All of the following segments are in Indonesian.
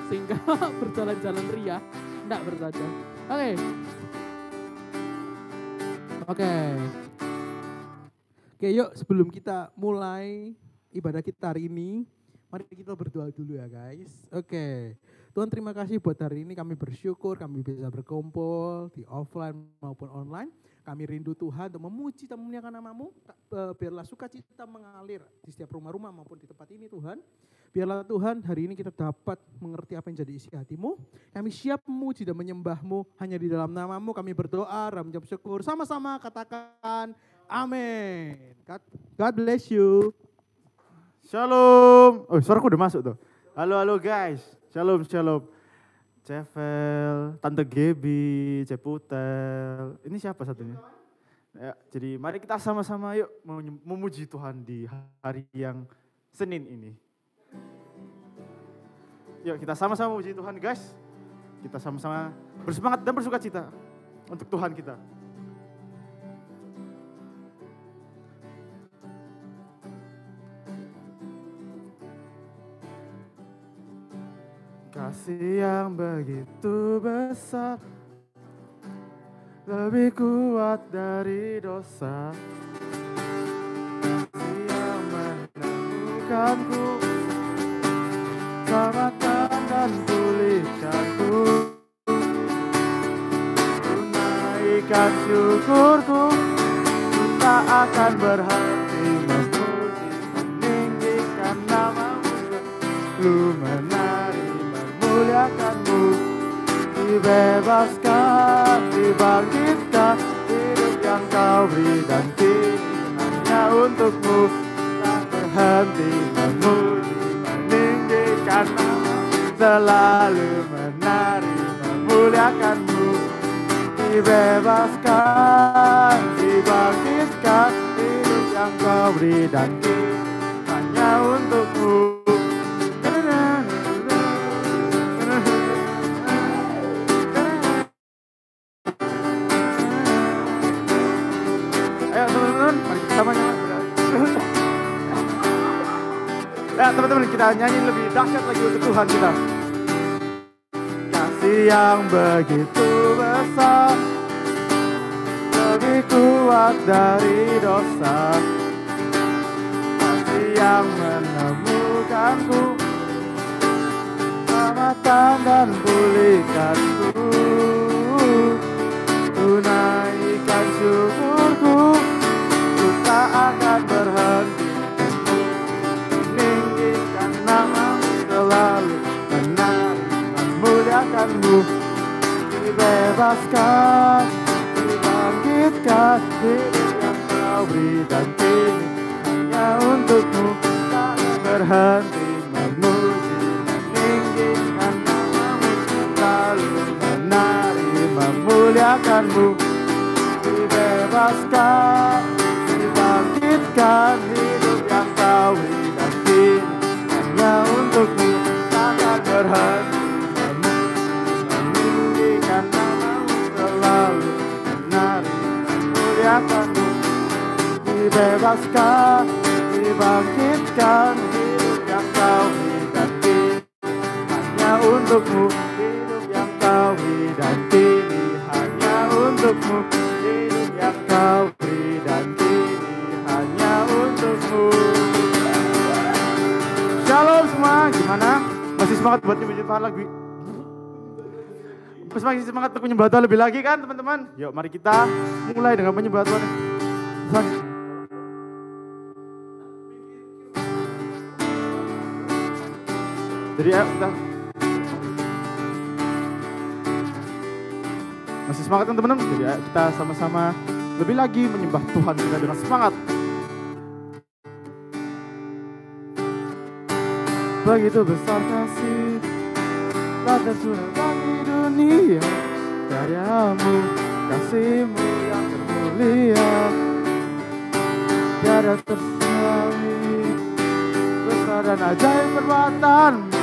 sehingga berjalan-jalan ria. Enggak bercanda. Oke, yuk sebelum kita mulai ibadah kita hari ini, mari kita berdoa dulu ya guys. Oke, Tuhan terima kasih buat hari ini, kami bersyukur kami bisa berkumpul di offline maupun online. Kami rindu Tuhan untuk memuji dan memuliakan nama-Mu. Biarlah sukacita mengalir di setiap rumah-rumah maupun di tempat ini Tuhan. Biarlah Tuhan hari ini kita dapat mengerti apa yang jadi isi hati-Mu. Kami siap memuji dan menyembah-Mu hanya di dalam nama-Mu. Kami berdoa dan mengucap syukur. Sama-sama katakan amin. God bless you. Shalom. Oh, suaraku udah masuk tuh. Halo guys. Shalom. Cevel, Tante Gebi, Ceputel. Ini siapa satunya? Ya, jadi mari kita sama-sama yuk memuji Tuhan di hari yang Senin ini. Yuk kita sama-sama memuji Tuhan guys. Kita sama-sama bersemangat dan bersukacita untuk Tuhan kita. Kasih yang begitu besar, lebih kuat dari dosa. Kasih yang menemukanku, selamatkan dan pulihkanku. Tunaikan syukurku, ku tak akan berhenti memuji, meninggikan nama-Mu. Lu muliakan-Mu, dibebaskan, dibangkitkan, hidup yang Kau beri dan kini hanya untuk-Mu. Tak berhenti memuji, meninggikan nama-Mu, selalu menari memuliakan-Mu. Dibebaskan, dibangkitkan, hidup yang Kau beri dan kini hanya untuk-Mu. Ya teman-teman, kita nyanyi lebih dahsyat lagi untuk Tuhan kita. Kasih yang begitu besar, lebih kuat dari dosa. Kasih yang menemukanku, selamatkan dan pulihkanku. Tunaikan syukurku, ku tak akan berhenti meninggikan nama-Mu, selalu menari memuliakan-Mu. Dibebaskan, dibangkitkan, hidup yang Kau beri dan kini hanya untuk-Mu. Tak berhenti memuji, meninggikan nama-Mu, selalu menari memuliakan-Mu. Dibebaskan, dibangkitkan, hidup yang Kau beri dan kini hanya untuk-Mu. Takkan berhenti memuji, meninggikan nama-Mu, selalu menari memuliakan-Mu. Dibebaskan, dibangkitkan, hidup yang Kau beri dan kini hanya untuk-Mu. Hidup yang Kau beri dan kini hanya untuk-Mu. Hidup yang Kau beri dan kini hanya untuk-Mu. Shalom semua, gimana? Masih semangat buat nyembah Tuhan lagi? Masih semangat untuk menyembah Tuhan lebih lagi kan teman-teman? Yuk mari kita mulai dengan menyembah Tuhan. Jadi ayo kita masih semangat kan teman-teman? Jadi ayo kita sama-sama lebih lagi menyembah Tuhan kita dengan semangat. Begitu besar kasih telah tercurah bagi dunia, karya-Mu, kasih-Mu yang termulia, tiada tersawi, besar dan ajaib perbuatan-Mu.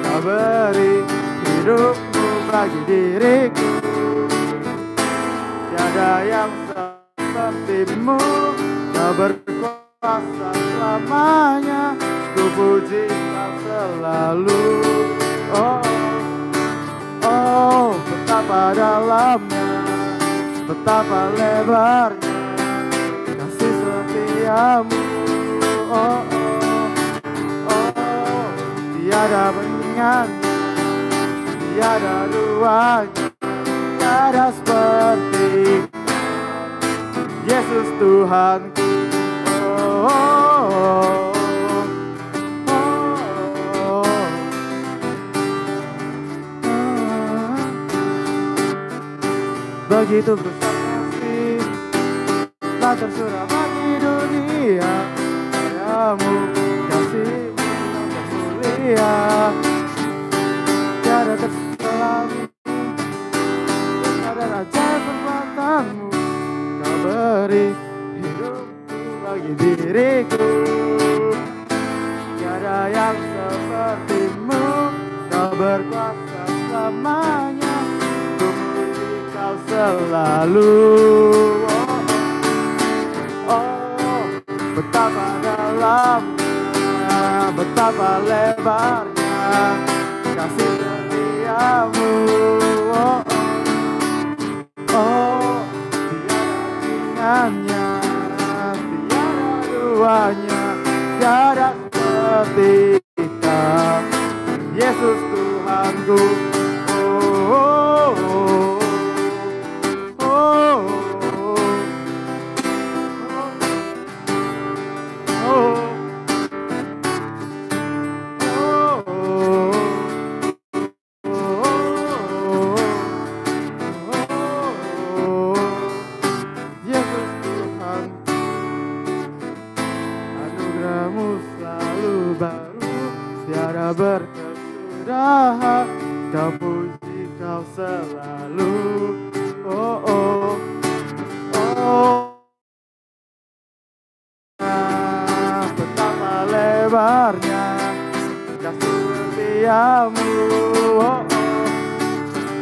Kau beri hidup-Mu bagi diriku, tiada yang seperti-Mu. Kau berkuasa selamanya, ku puji Kau selalu. Oh betapa lebarnya kasih setiamu. Oh, oh, oh, tiada bandingannya, tiada duanya, tiada seperti Yesus Tuhanku. Oh, oh, oh, oh. Begitu besar kasih telah tersurah bagi dunia, padamu kasih-Mu yang mulia, tiada terselami, tiada raja perbuatan-Mu. Kau beri hidupku bagi diriku, tiada yang seperti-Mu. Kau berkuasa selamanya, untuk memuji Kau selalu. Oh, oh, betapa dalamnya, betapa lebarnya kasih setiamu. Oh, oh, oh, tiada tandingannya, tiada duanya, tiada seperti Kau, Yesus Tuhanku. Oh, oh, oh, oh, oh, Yesus Tuhan, anugerah-Mu selalu baru, tiada berkesudahan. Kau puji Kau selalu. Oh, oh, oh. Betapa lebarnya kasih setiamu. Oh, oh,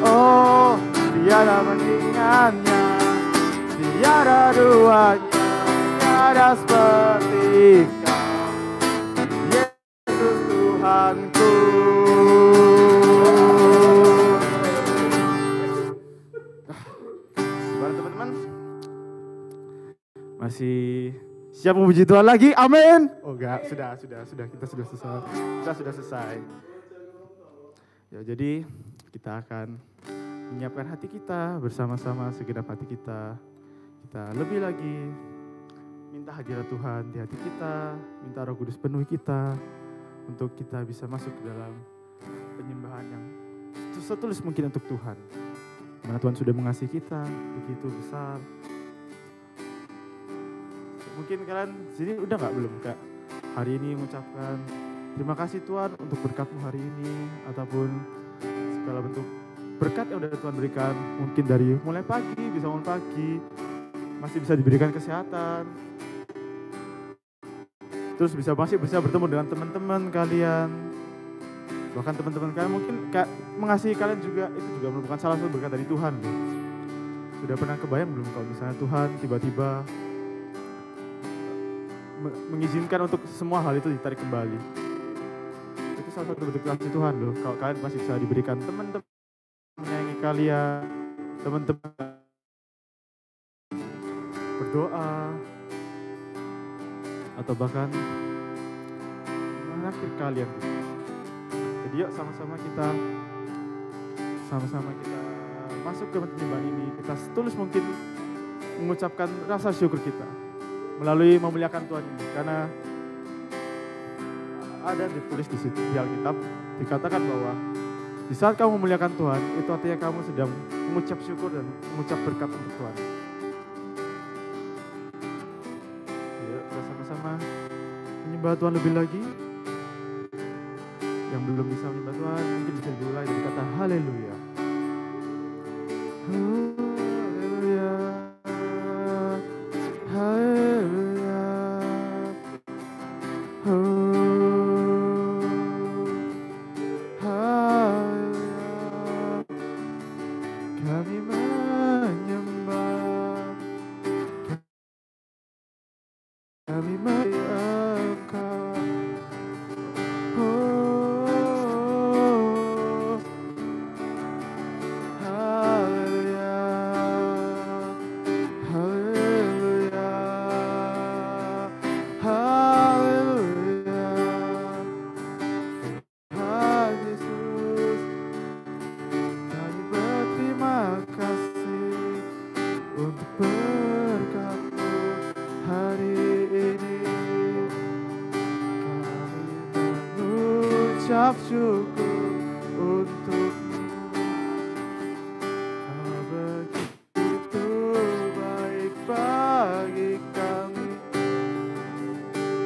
oh, tiada bandingannya, tiada duanya, tiada seperti Kau, Yesus Tuhanku. Gimana teman-teman? Masih siap memuji Tuhan lagi? Amin. Oh enggak, sudah kita sudah selesai. Kita sudah selesai. Ya, jadi kita akan menyiapkan hati kita bersama-sama, segenap hati kita. Kita lebih lagi minta hadirat Tuhan di hati kita, minta Roh Kudus penuhi kita untuk kita bisa masuk ke dalam penyembahan yang setulus mungkin untuk Tuhan. Karena Tuhan sudah mengasihi kita begitu besar. Mungkin kalian sini udah gak belum Kak hari ini mengucapkan terima kasih Tuhan untuk berkat-Mu hari ini, ataupun segala bentuk berkat yang udah Tuhan berikan, mungkin dari mulai pagi, bisa bangun pagi, masih bisa diberikan kesehatan, terus masih bisa bertemu dengan teman-teman kalian, bahkan teman-teman kalian mungkin mengasihi kalian juga, itu juga merupakan salah satu berkat dari Tuhan. Sudah pernah kebayang belum kalau misalnya Tuhan tiba-tiba mengizinkan untuk semua hal itu ditarik kembali? Itu salah satu bentuk kasih Tuhan loh. Kalau kalian masih bisa diberikan teman-teman menyayangi kalian, teman-teman berdoa, atau bahkan mengakhir kalian. Jadi yuk sama-sama kita masuk ke penyembahan ini. Kita setulus mungkin mengucapkan rasa syukur kita melalui memuliakan Tuhan ini, karena ada ditulis di situ di Alkitab, dikatakan bahwa di saat kamu memuliakan Tuhan, itu artinya kamu sedang mengucap syukur dan mengucap berkat untuk Tuhan. Ya, kita sama-sama menyembah Tuhan lebih lagi. Yang belum bisa menyembah Tuhan, mungkin bisa dimulai dari kata haleluya. Haleluya. Haleluya. Haleluya. Kami menyembah, kami memuliakan. Oh, bersyukur untukmu. Kau begitu baik bagi kami.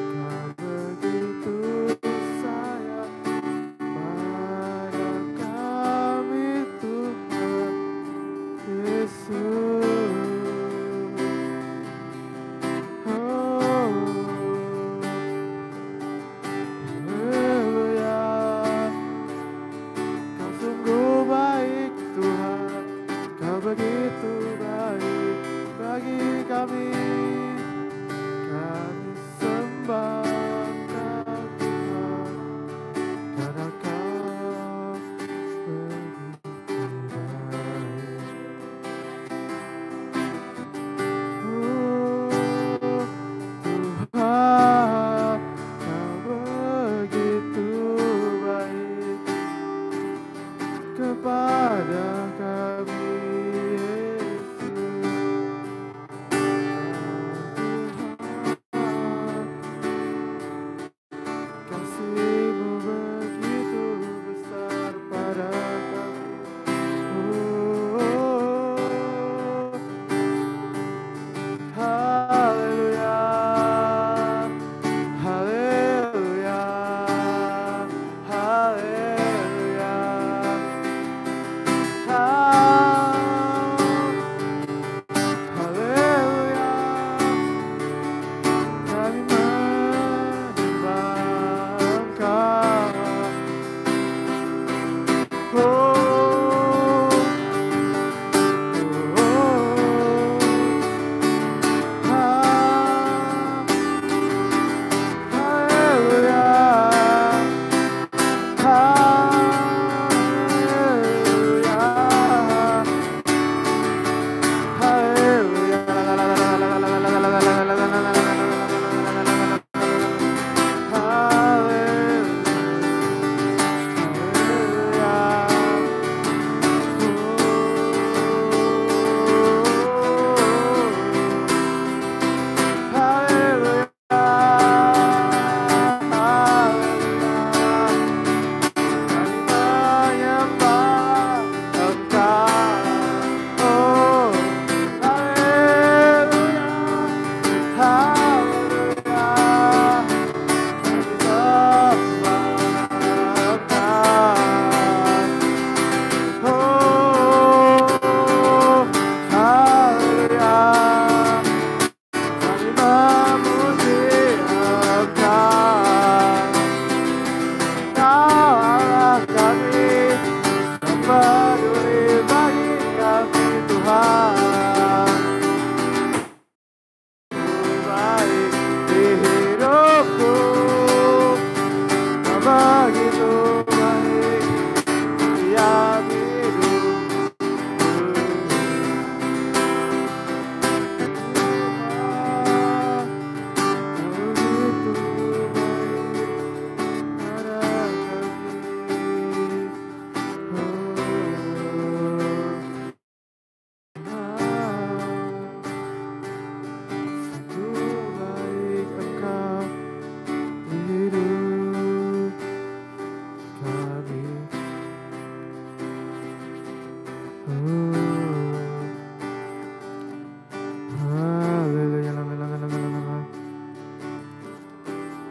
Kau begitu sayang pada kami, Tuhan Yesus. Begitu baik bagi kami, kami sembah Kau Tuhan, karena Kau begitu baik. Tuhan, Kau begitu baik kepada kami.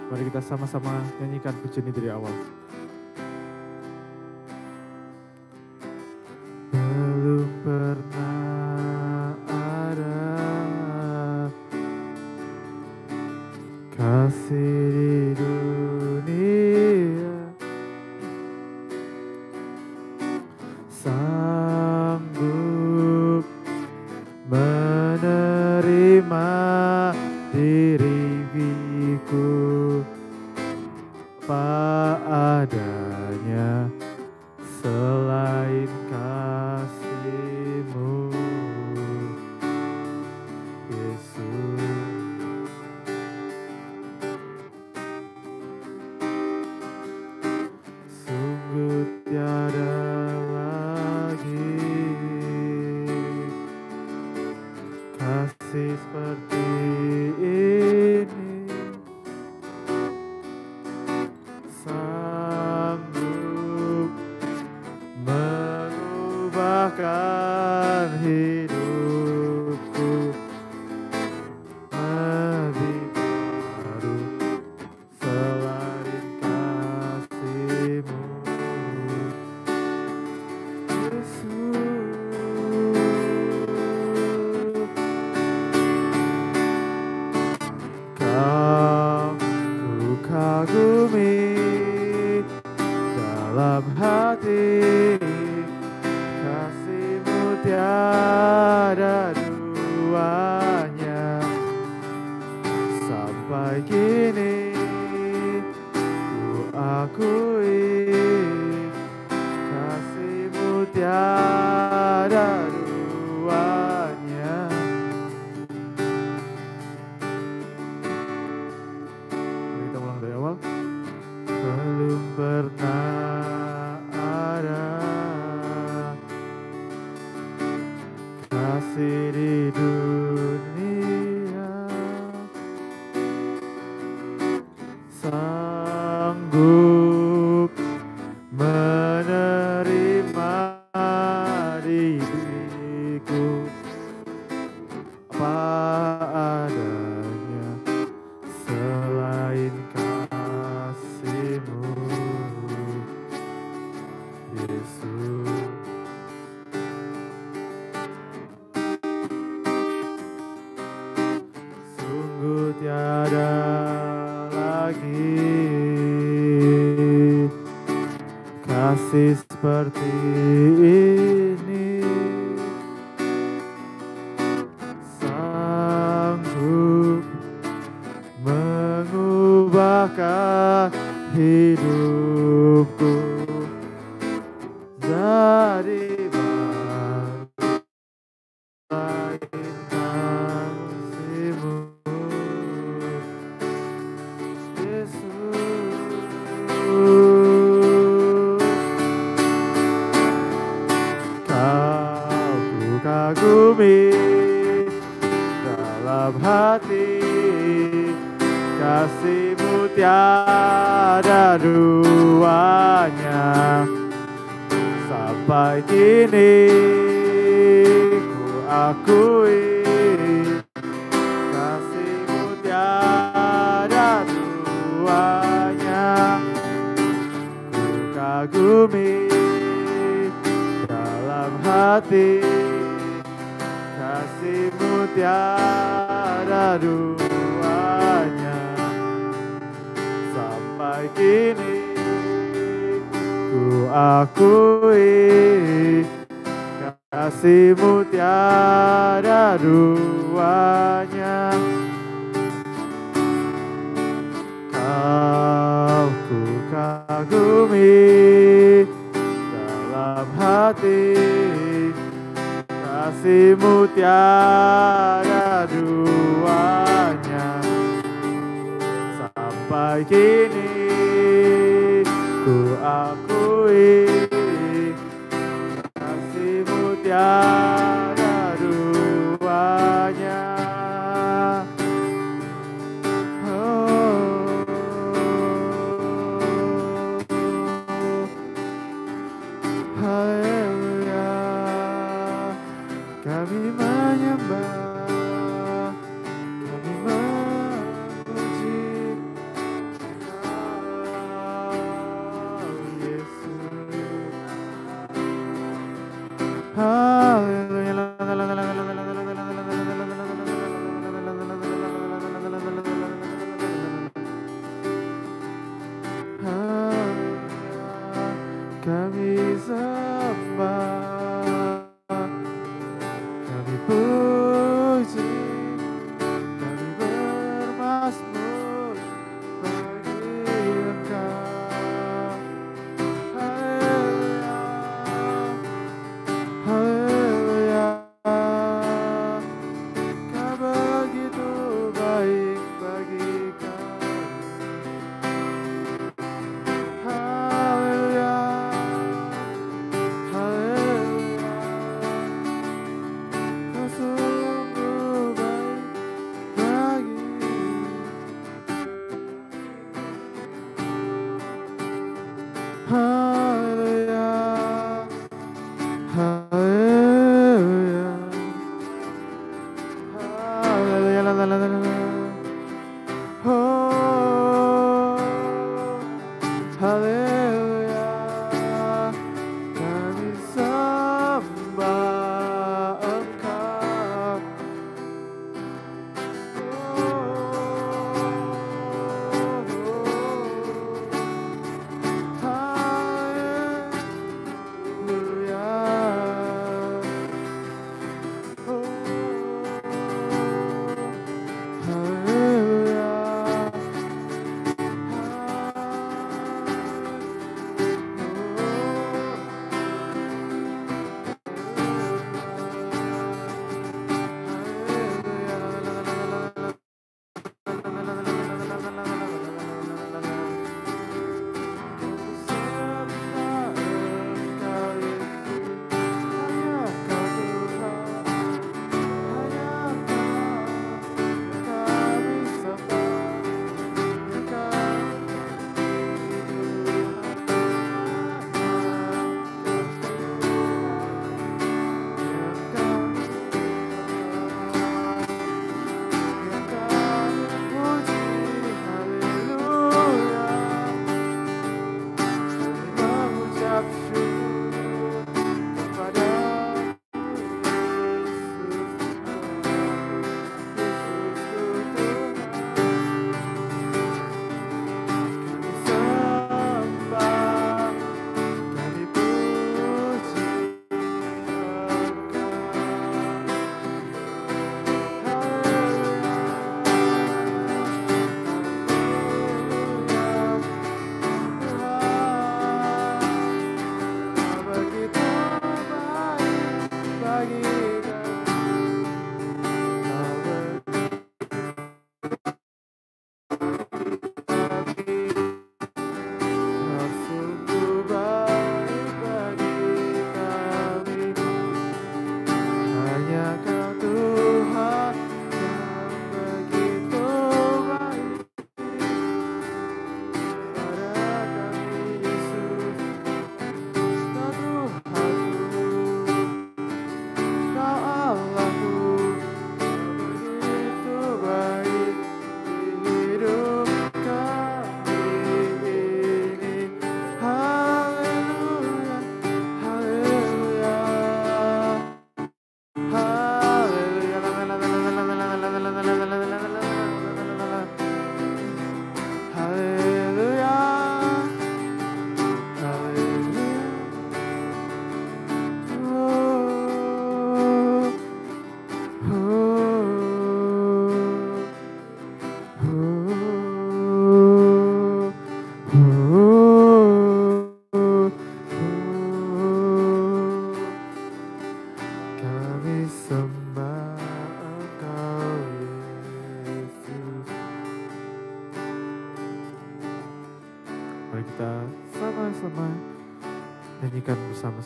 Mari kita sama-sama nyanyikan pujian ini dari awal. Belum pernah ada kasih di dunia sanggup menerima diriku apa adanya selain kasih-Mu, Yesus. Sungguh tiada lagi kasih seperti ini, sanggup mengubahkan hidupku menjadi baru selain kasih-Mu, Yesus. Kau ku kagumi dalam hati, kasih-Mu tiada duanya. Sampai kini ku akui, kasih-Mu tiada duanya. Mari kita ulang dari awal. Belum pernah ada kasih di dunia sanggup menerima diriku apa adanya selain kasih-Mu, Yesus. Sungguh tiada lagi kasih seperti ini, sanggup mengubahkan hidupku jadi baru selain kasih-Mu, Yesus. Kau ku kagumi dalam hati, kasih-Mu tiada duanya. Sampai kini ku akui, kasih-Mu tiada duanya. Ku kagumi dalam hati, kasih-Mu tiada duanya. Sampai kini ku akui, kasih-Mu tiada duanya. Kau ku kagumi dalam hati, kasih-Mu tiada duanya. Sampai kini ku akui, kasih-Mu tiada duanya. Oh, haleluya, kami menyembah, kami memuji kami sembah, kami puji, kami bermazmur bagi Engkau. Haleluya, haleluya, Kau begitu baik bagi kami. Haleluya, haleluya, Kau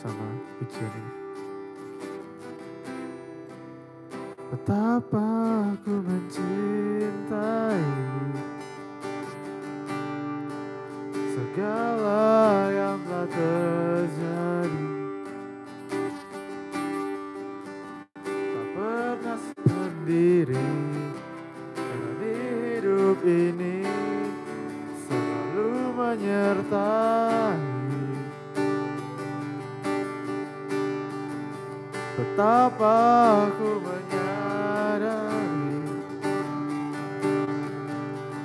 sama pujian ini. Betapa aku mencintai segala yang telah terjadi. Tak pernah sendiri karena di hidup ini selalu menyertai. Betapa aku menyadari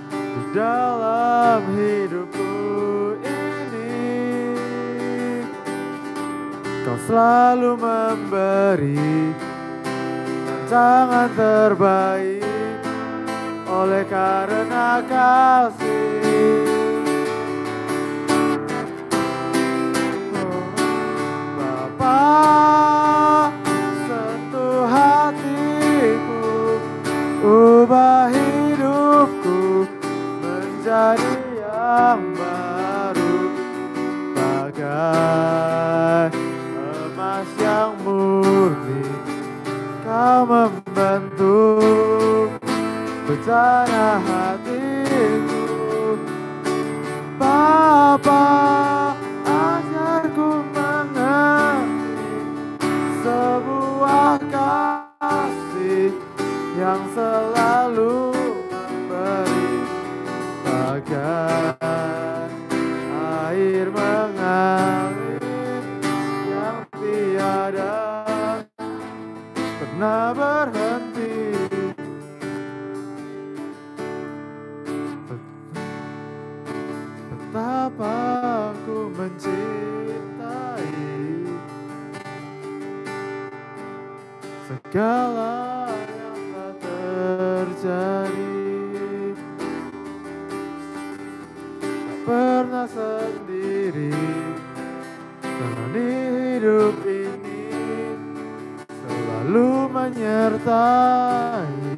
di dalam hidupku ini Kau selalu memberi rancangan terbaik oleh karena kasih. Bapa, sentuh hatiku, ubah hidupku menjadi yang baru, bagai emas yang murni. Kau membentuk bencana hatiku. Bapa, ajarku mengerti sebuah kasih yang selalu memberi, bagai air mengalir yang tiada pernah berhenti. Betapa aku mencintai segala yang telah terjadi. Tak pernah sendiri dalam hidup ini, selalu menyertai.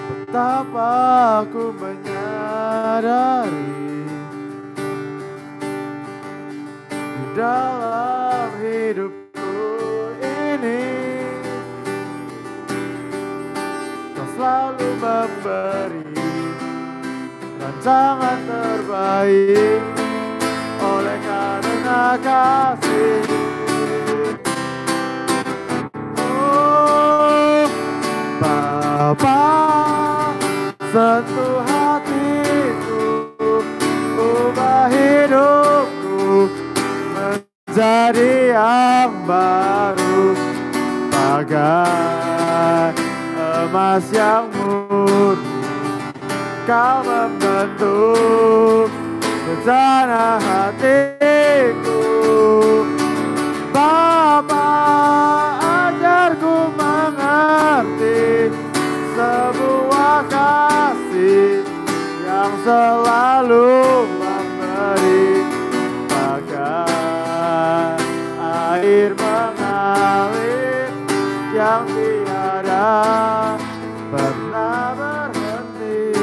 Betapa aku menyadari di dalam hidupku ini Kau selalu memberi rancangan terbaik oleh karena kasih. Oh, Bapa, sentuh hatiku, ubah hidupku menjadi yang baru, bagai emas yang murni. Kau membentuk rencana hatiku. Bapa, ajarku mengerti sebuah kasih yang selalu memberi, bagai air mengalir yang tiada pernah berhenti,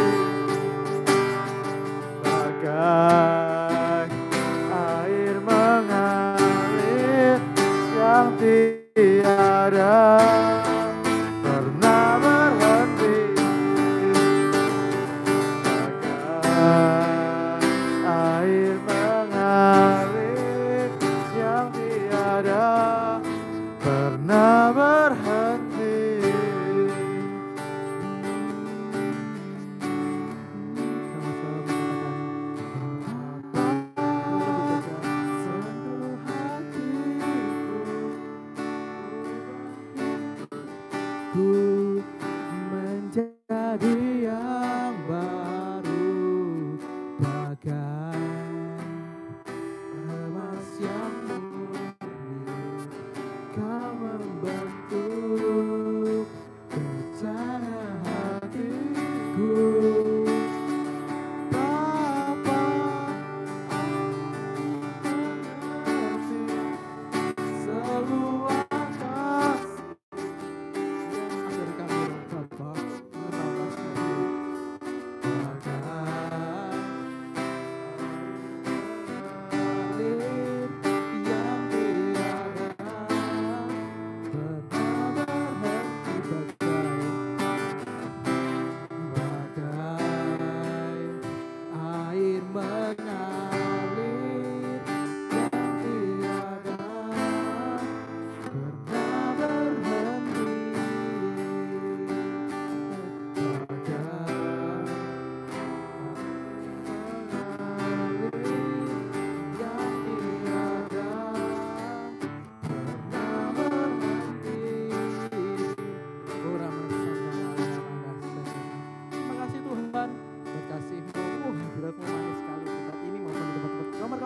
bagai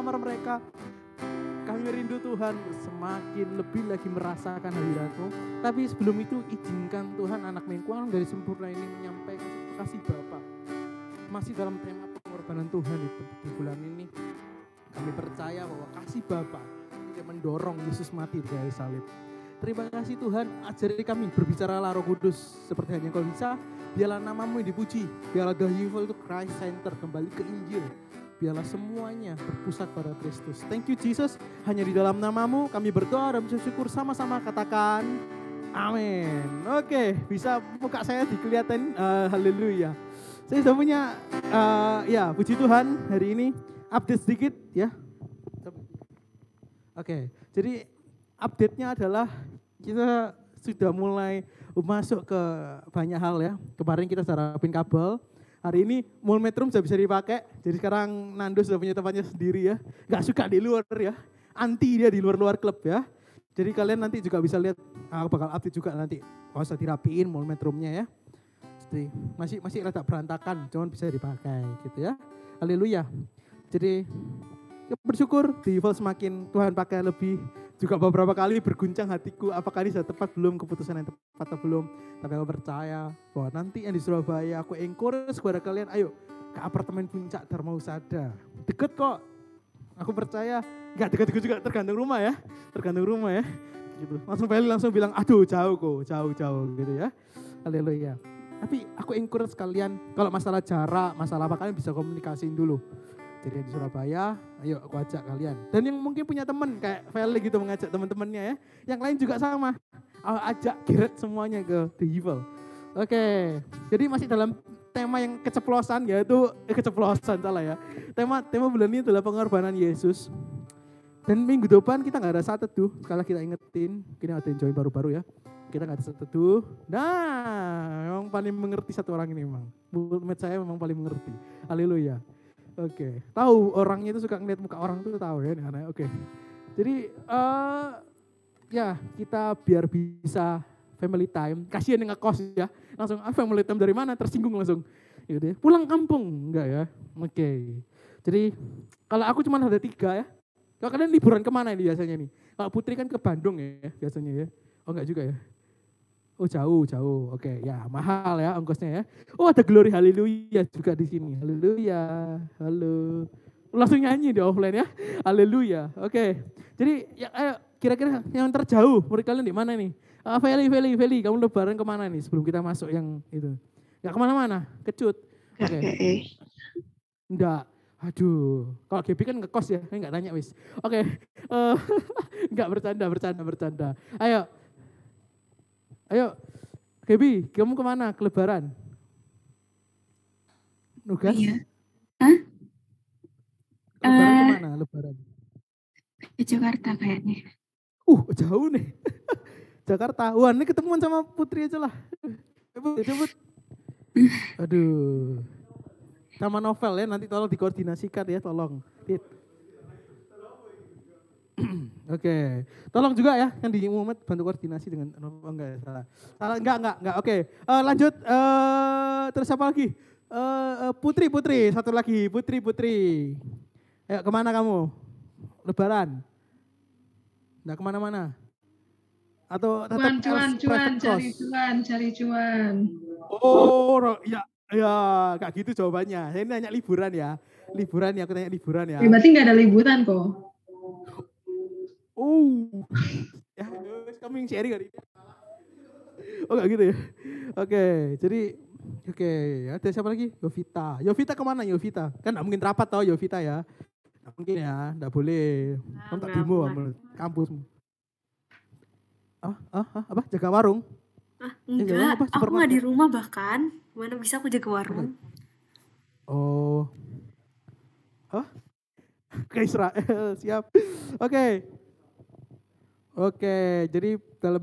kamar mereka. Kami rindu Tuhan semakin lebih lagi merasakan hadirat-Mu. Tapi sebelum itu izinkan Tuhan anak yang dari sempurna ini menyampaikan kasih Bapa. Masih dalam tema pengorbanan Tuhan di bulan ini. Kami percaya bahwa kasih Bapa yang mendorong Yesus mati di kayu salib. Terima kasih Tuhan, ajari kami berbicaralah Roh Kudus seperti hanya Kau bisa. Biarlah nama-Mu yang dipuji, biarlah The Evil itu Christ Center kembali ke Injil. Biarlah semuanya berpusat pada Kristus. Thank you Jesus, hanya di dalam nama-Mu kami berdoa dan bersyukur, sama-sama katakan amin. Oke, bisa muka saya dikelihatan, haleluya. Saya sudah punya, ya puji Tuhan hari ini update sedikit ya. Oke, jadi update-nya adalah kita sudah mulai masuk ke banyak hal ya. Kemarin kita sudah rapin kabel. Hari ini Mall Metrum sudah bisa dipakai. Jadi sekarang Nando sudah punya tempatnya sendiri ya. Gak suka di luar ya. Anti dia di luar-luar klub ya. Jadi kalian nanti juga bisa lihat, aku bakal update juga nanti. Kalau usah dirapiin Mall Metrumnya ya. Jadi masih rada berantakan, cuman bisa dipakai gitu ya. Haleluya. Jadi ya bersyukur di Evil semakin Tuhan pakai lebih. Juga beberapa kali berguncang hatiku, apakah ini sudah tepat belum, keputusan yang tepat atau belum. Tapi aku percaya bahwa nanti yang di Surabaya, aku encourage kepada kalian, ayo ke apartemen Puncak Dharma Husada. Deket kok, aku percaya. Enggak deket-deket juga, tergantung rumah ya. Gitu. Langsung bilang, aduh jauh gitu ya. Haleluya. Tapi aku encourage kalian, kalau masalah jarak, masalah apa, kalian bisa komunikasiin dulu. Jadi di Surabaya, ayo aku ajak kalian. Dan yang mungkin punya teman kayak Feli gitu mengajak teman-temannya ya. Yang lain juga sama. Ajak giret semuanya ke The Evil. Oke, jadi masih dalam tema yang keceplosan yaitu keceplosan salah ya. Tema bulan ini adalah pengorbanan Yesus. Dan minggu depan kita nggak ada saat teduh. Sekali kita ingetin, mungkin ada yang join baru-baru ya. Kita nggak ada saat teduh. Nah, memang paling mengerti satu orang ini memang. Mulut saya memang paling mengerti. Haleluya. Oke, tahu orangnya itu suka ngeliat muka orang itu tahu ya, aneh. Oke. Jadi ya kita biar bisa family time. Kasihan yang ngekos ya. Langsung family time dari mana? Tersinggung langsung. Yaudah, pulang kampung enggak ya? Oke. Jadi kalau aku cuma ada 3 ya. Kalau kalian liburan kemana ini biasanya nih? Kalau Putri kan ke Bandung ya biasanya ya. Oh enggak juga ya? Oh jauh. Oke, ya mahal ya ongkosnya ya. Oh ada Glory Haleluya juga di sini. Haleluya. Halo. Langsung nyanyi di offline ya. Haleluya. Oke. Jadi ya, ayo, kira-kira yang terjauh menurut kalian di mana nih? Feli, kamu lebaran kemana nih sebelum kita masuk yang itu? Gak kemana-mana, kecut. Oke. Enggak. Aduh, kalau Gaby kan ngekos ya, enggak tanya wis. Oke. Enggak bercanda. Ayo, Gaby, kamu kemana ke lebaran? Nugas? Iya. Hah? Lebaran kemana lebaran? Ke Jakarta kayaknya. Jauh nih. Jakarta. Wah, ini ketemuan sama Putri aja lah. Cepet. Aduh. Sama Novel ya, nanti tolong dikoordinasikan ya, tolong. Oke. Tolong juga ya yang di Muhammad bantu koordinasi dengan enggak salah. Enggak. Oke. Lanjut terus apa lagi? Putri, satu lagi. Putri. Ayo kemana kamu? Lebaran? Enggak kemana-mana? Atau tetap cari cuan. Oh, ya, kayak gitu jawabannya. Saya ini nanya liburan ya. Aku tanya liburan ya. Berarti nggak ada liburan kok. Ya, kamu yang sharing hari ini. Oh enggak gitu ya. Oke, jadi ada siapa lagi? Yovita kemana Yovita? Kan enggak mungkin rapat tau Yovita ya. Enggak mungkin ya, enggak boleh. Kamu tak demo kampus. Apa? Jaga warung? Enggak, aku nggak di rumah bahkan. Mana bisa aku jaga warung? Oh. Ke Israel, siap. Oke, jadi dalam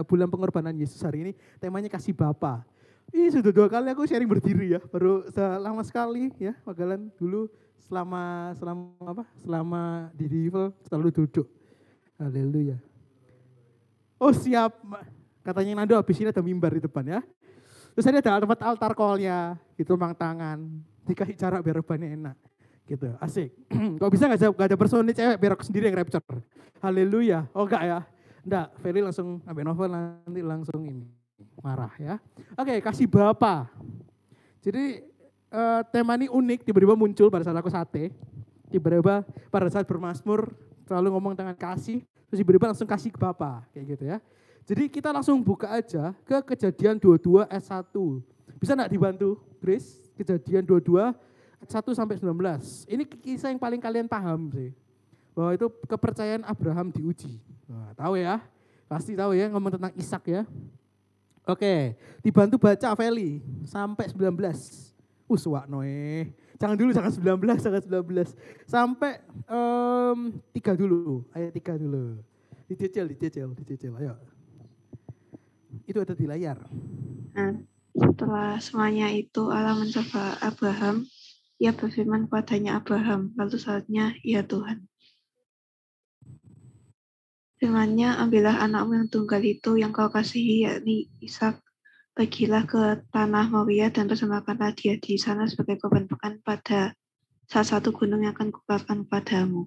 bulan pengorbanan Yesus hari ini temanya kasih Bapa. Ini sudah 2 kali aku sharing berdiri ya, baru lama sekali ya, Magalan dulu selama di Evil selalu duduk. Haleluya. Oh siap, katanya Nando habis ini ada mimbar di depan ya. Terus ada tempat altar call-nya, gitu, tumpang tangan, dikasih jarak biar rebannya enak. Gitu, asik. Kok bisa gak ada personil cewek biar aku sendiri yang rapture. Haleluya. Oh enggak ya? Enggak, Feli langsung sampai novel nanti langsung ini marah ya. Oke, kasih Bapa. Jadi tema ini unik, tiba-tiba muncul pada saat aku sate. Tiba-tiba pada saat bermazmur selalu ngomong tentang kasih, terus tiba-tiba langsung kasih ke Bapa, kayak gitu ya. Jadi kita langsung buka aja ke Kejadian 22 ayat 1. Bisa enggak dibantu, Grace? Kejadian 22 ayat 1 sampai 19. Ini kisah yang paling kalian paham sih. Bahwa itu kepercayaan Abraham diuji. Nah, tahu ya? Pasti tahu ya ngomong tentang Ishak ya. Oke, dibantu baca Feli sampai 19. Suwak noe. Jangan dulu, jangan 19, jangan 19. Sampai 3 dulu, ayat 3 dulu. Dicicil, ayo. Itu ada di layar. Nah, setelah semuanya itu Allah mencoba Abraham, ia berfirman kepadanya Abraham, lalu saatnya, ya Tuhan. Firman-Nya, ambillah anakmu yang tunggal itu yang kau kasihi, yakni Ishak, pergilah ke tanah Moria dan persembahkanlah dia di sana sebagai korban pekan pada salah satu gunung yang akan kukatakan kepadamu.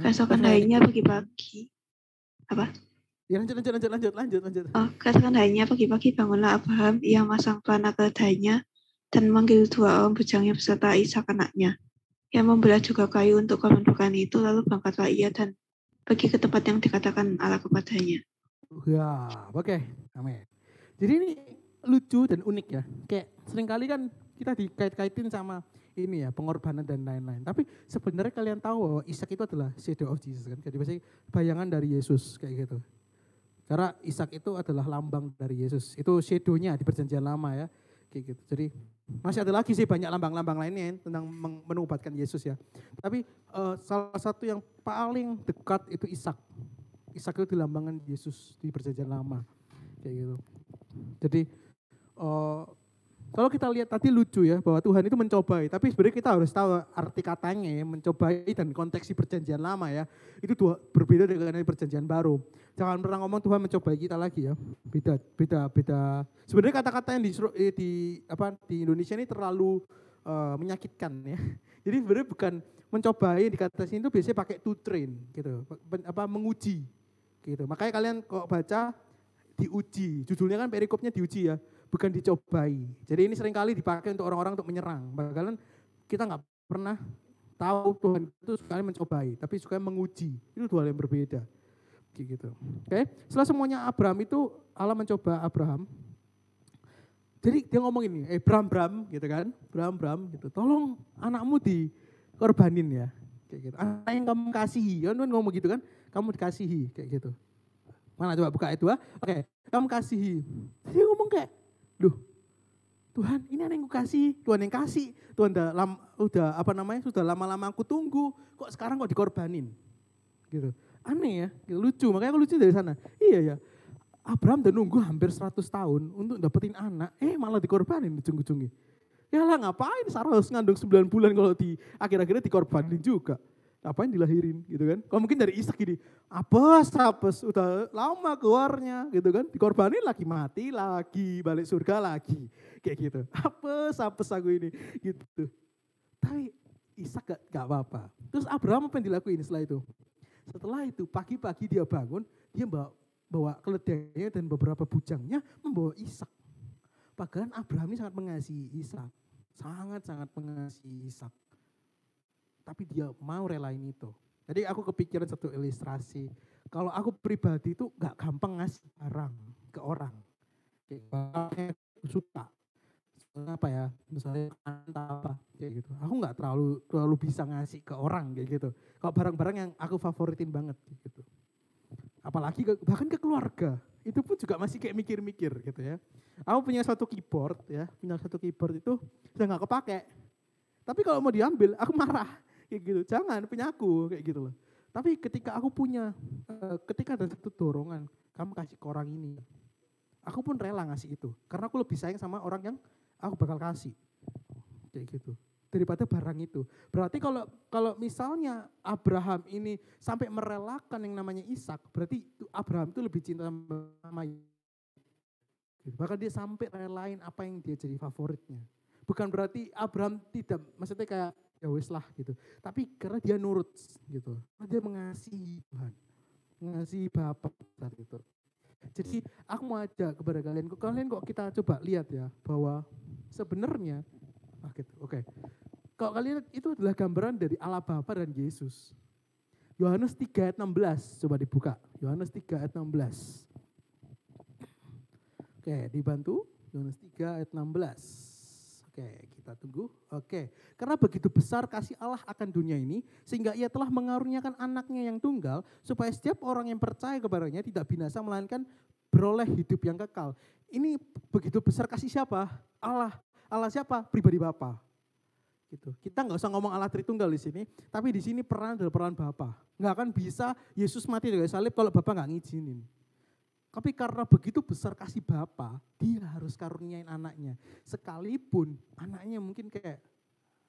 Keesokan harinya pagi-pagi, apa? Ya lanjut. Keesokan harinya pagi-pagi bangunlah Abraham, ia masang pelana keledainya dan memanggil 2 orang bujangnya beserta Ishak anaknya. Ia membelah juga kayu untuk korban pekan itu, lalu berangkatlah ia dan pergi ke tempat yang dikatakan Allah kepadanya. Ya, oke. Amin. Jadi ini lucu dan unik ya. Kayak seringkali kan kita dikait-kaitin sama ini ya, pengorbanan dan lain-lain. Tapi sebenarnya kalian tahu bahwa Ishak itu adalah shadow of Jesus kan. Jadi pasti bayangan dari Yesus kayak gitu. Karena Ishak itu adalah lambang dari Yesus. Itu shadow-nya di perjanjian lama ya. Kayak gitu. Jadi masih ada lagi sih banyak lambang-lambang lainnya tentang menubatkan Yesus ya. Tapi salah satu yang paling dekat itu Ishak. Ishak itu dilambangkan Yesus di perjanjian lama. Kayak gitu. Jadi kalau kita lihat tadi lucu ya bahwa Tuhan itu mencobai. Tapi sebenarnya kita harus tahu arti katanya ya, mencobai dan konteks di perjanjian lama ya. Itu berbeda dengan di perjanjian baru. Jangan pernah ngomong Tuhan mencobai kita lagi ya. Beda. Sebenarnya kata-kata yang di Indonesia ini terlalu menyakitkan ya. Jadi sebenarnya bukan mencobai, di kata sini itu biasanya pakai to train gitu. Menguji gitu. Makanya kalian kok baca diuji. Judulnya kan perikopnya diuji ya, bukan dicobai. Jadi ini seringkali dipakai untuk orang-orang untuk menyerang. Bahkan kita nggak pernah tahu Tuhan itu sekali mencobai, tapi suka menguji. Itu dua hal yang berbeda. Gitu. Oke. Setelah semuanya Abraham itu Allah mencoba Abraham. Jadi dia ngomong ini, Bram gitu kan, Bram gitu. Tolong anakmu dikorbanin ya, kayak gitu. Anak yang kamu kasihi, kan ngomong gitu kan, kamu dikasihi kayak gitu. Mana coba buka ayat 2. Oke, kamu kasihi. Dia ngomong kayak, loh, Tuhan ini anak yang kukasih, Tuhan yang kasih, Tuhan sudah lama-lama aku tunggu, kok sekarang kok dikorbanin, gitu. Aneh ya, gitu, lucu, makanya aku lucu dari sana. Iya ya, Abraham udah nunggu hampir 100 tahun untuk dapetin anak, malah dikorbanin ujung-ujungnya. Ya lah ngapain Sarah harus ngandung 9 bulan kalau akhir-akhirnya dikorbanin juga. Ngapain dilahirin gitu kan. Kalau mungkin dari Ishak gini, apes, udah lama keluarnya gitu kan. Dikorbanin lagi, mati lagi, balik surga lagi. Kayak gitu, apes aku ini gitu. Tapi Ishak gak apa-apa. Terus Abraham apa yang dilakuin setelah itu? Setelah itu pagi-pagi dia bangun, dia bawa keledainya dan beberapa bujangnya membawa Ishak. Padahal Abraham ini sangat mengasihi Ishak. Sangat-sangat mengasihi Ishak. Tapi dia mau relain itu. Jadi aku kepikiran satu ilustrasi. Kalau aku pribadi itu gak gampang ngasih barang ke orang. Kayak suka. Apa ya, misalnya apa kayak gitu. Aku nggak terlalu bisa ngasih ke orang kayak gitu. Kalau barang-barang yang aku favoritin banget gitu. Apalagi bahkan ke keluarga, itu pun juga masih kayak mikir-mikir gitu ya. Aku punya satu keyboard itu udah nggak kepake. Tapi kalau mau diambil, aku marah kayak gitu. Jangan punya aku kayak gitu loh. Tapi ketika aku punya, ketika ada satu dorongan, kamu kasih ke orang ini, aku pun rela ngasih itu. Karena aku lebih sayang sama orang yang aku bakal kasih, kayak gitu, daripada barang itu. Berarti kalau misalnya Abraham ini sampai merelakan yang namanya Ishak, berarti Abraham itu lebih cinta sama. Bahkan dia sampai relain apa yang dia jadi favoritnya. bukan berarti Abraham tidak, maksudnya kayak ya wis lah gitu. Tapi karena dia nurut gitu. Karena dia mengasihi Tuhan. Mengasihi Bapa saat itu. Jadi aku mau ajak kepada kalian kok kita coba lihat ya bahwa sebenarnya gitu. Oke. Kalau kalian lihat itu adalah gambaran dari Allah Bapa dan Yesus. Yohanes 3 ayat 16 coba dibuka. Yohanes 3 ayat 16. Oke, dibantu. Yohanes 3 ayat 16. Oke, kita tunggu. Oke, karena begitu besar kasih Allah akan dunia ini, sehingga ia telah mengaruniakan anaknya yang tunggal, supaya setiap orang yang percaya kepadanya tidak binasa, melainkan beroleh hidup yang kekal. Ini begitu besar kasih siapa? Allah. Allah siapa? Pribadi Bapa. Gitu. Kita nggak usah ngomong Allah Tritunggal di sini, tapi di sini peran adalah peran Bapa. Nggak akan bisa Yesus mati dari salib kalau Bapa nggak ngizinin. Tapi karena begitu besar kasih Bapa, dia harus karuniain anaknya. Sekalipun anaknya mungkin kayak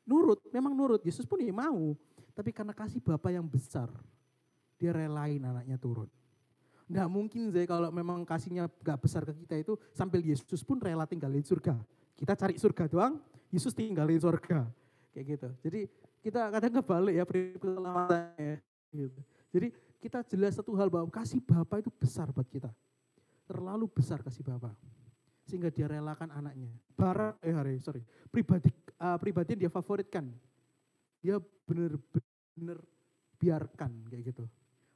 nurut, memang nurut, Yesus pun ya mau. Tapi karena kasih Bapa yang besar, dia relain anaknya turun. Nggak mungkin Zay kalau memang kasihnya gak besar ke kita itu, sampai Yesus pun rela tinggalin surga. Kita cari surga doang, Yesus tinggalin surga. Kayak gitu. Jadi kita kadang kebalik ya perilakunya. Gitu. Jadi kita jelas satu hal bahwa kasih Bapa itu besar buat kita. Terlalu besar kasih Bapa. Sehingga dia relakan anaknya. Pribadi yang dia favoritkan. Dia benar-benar biarkan kayak gitu.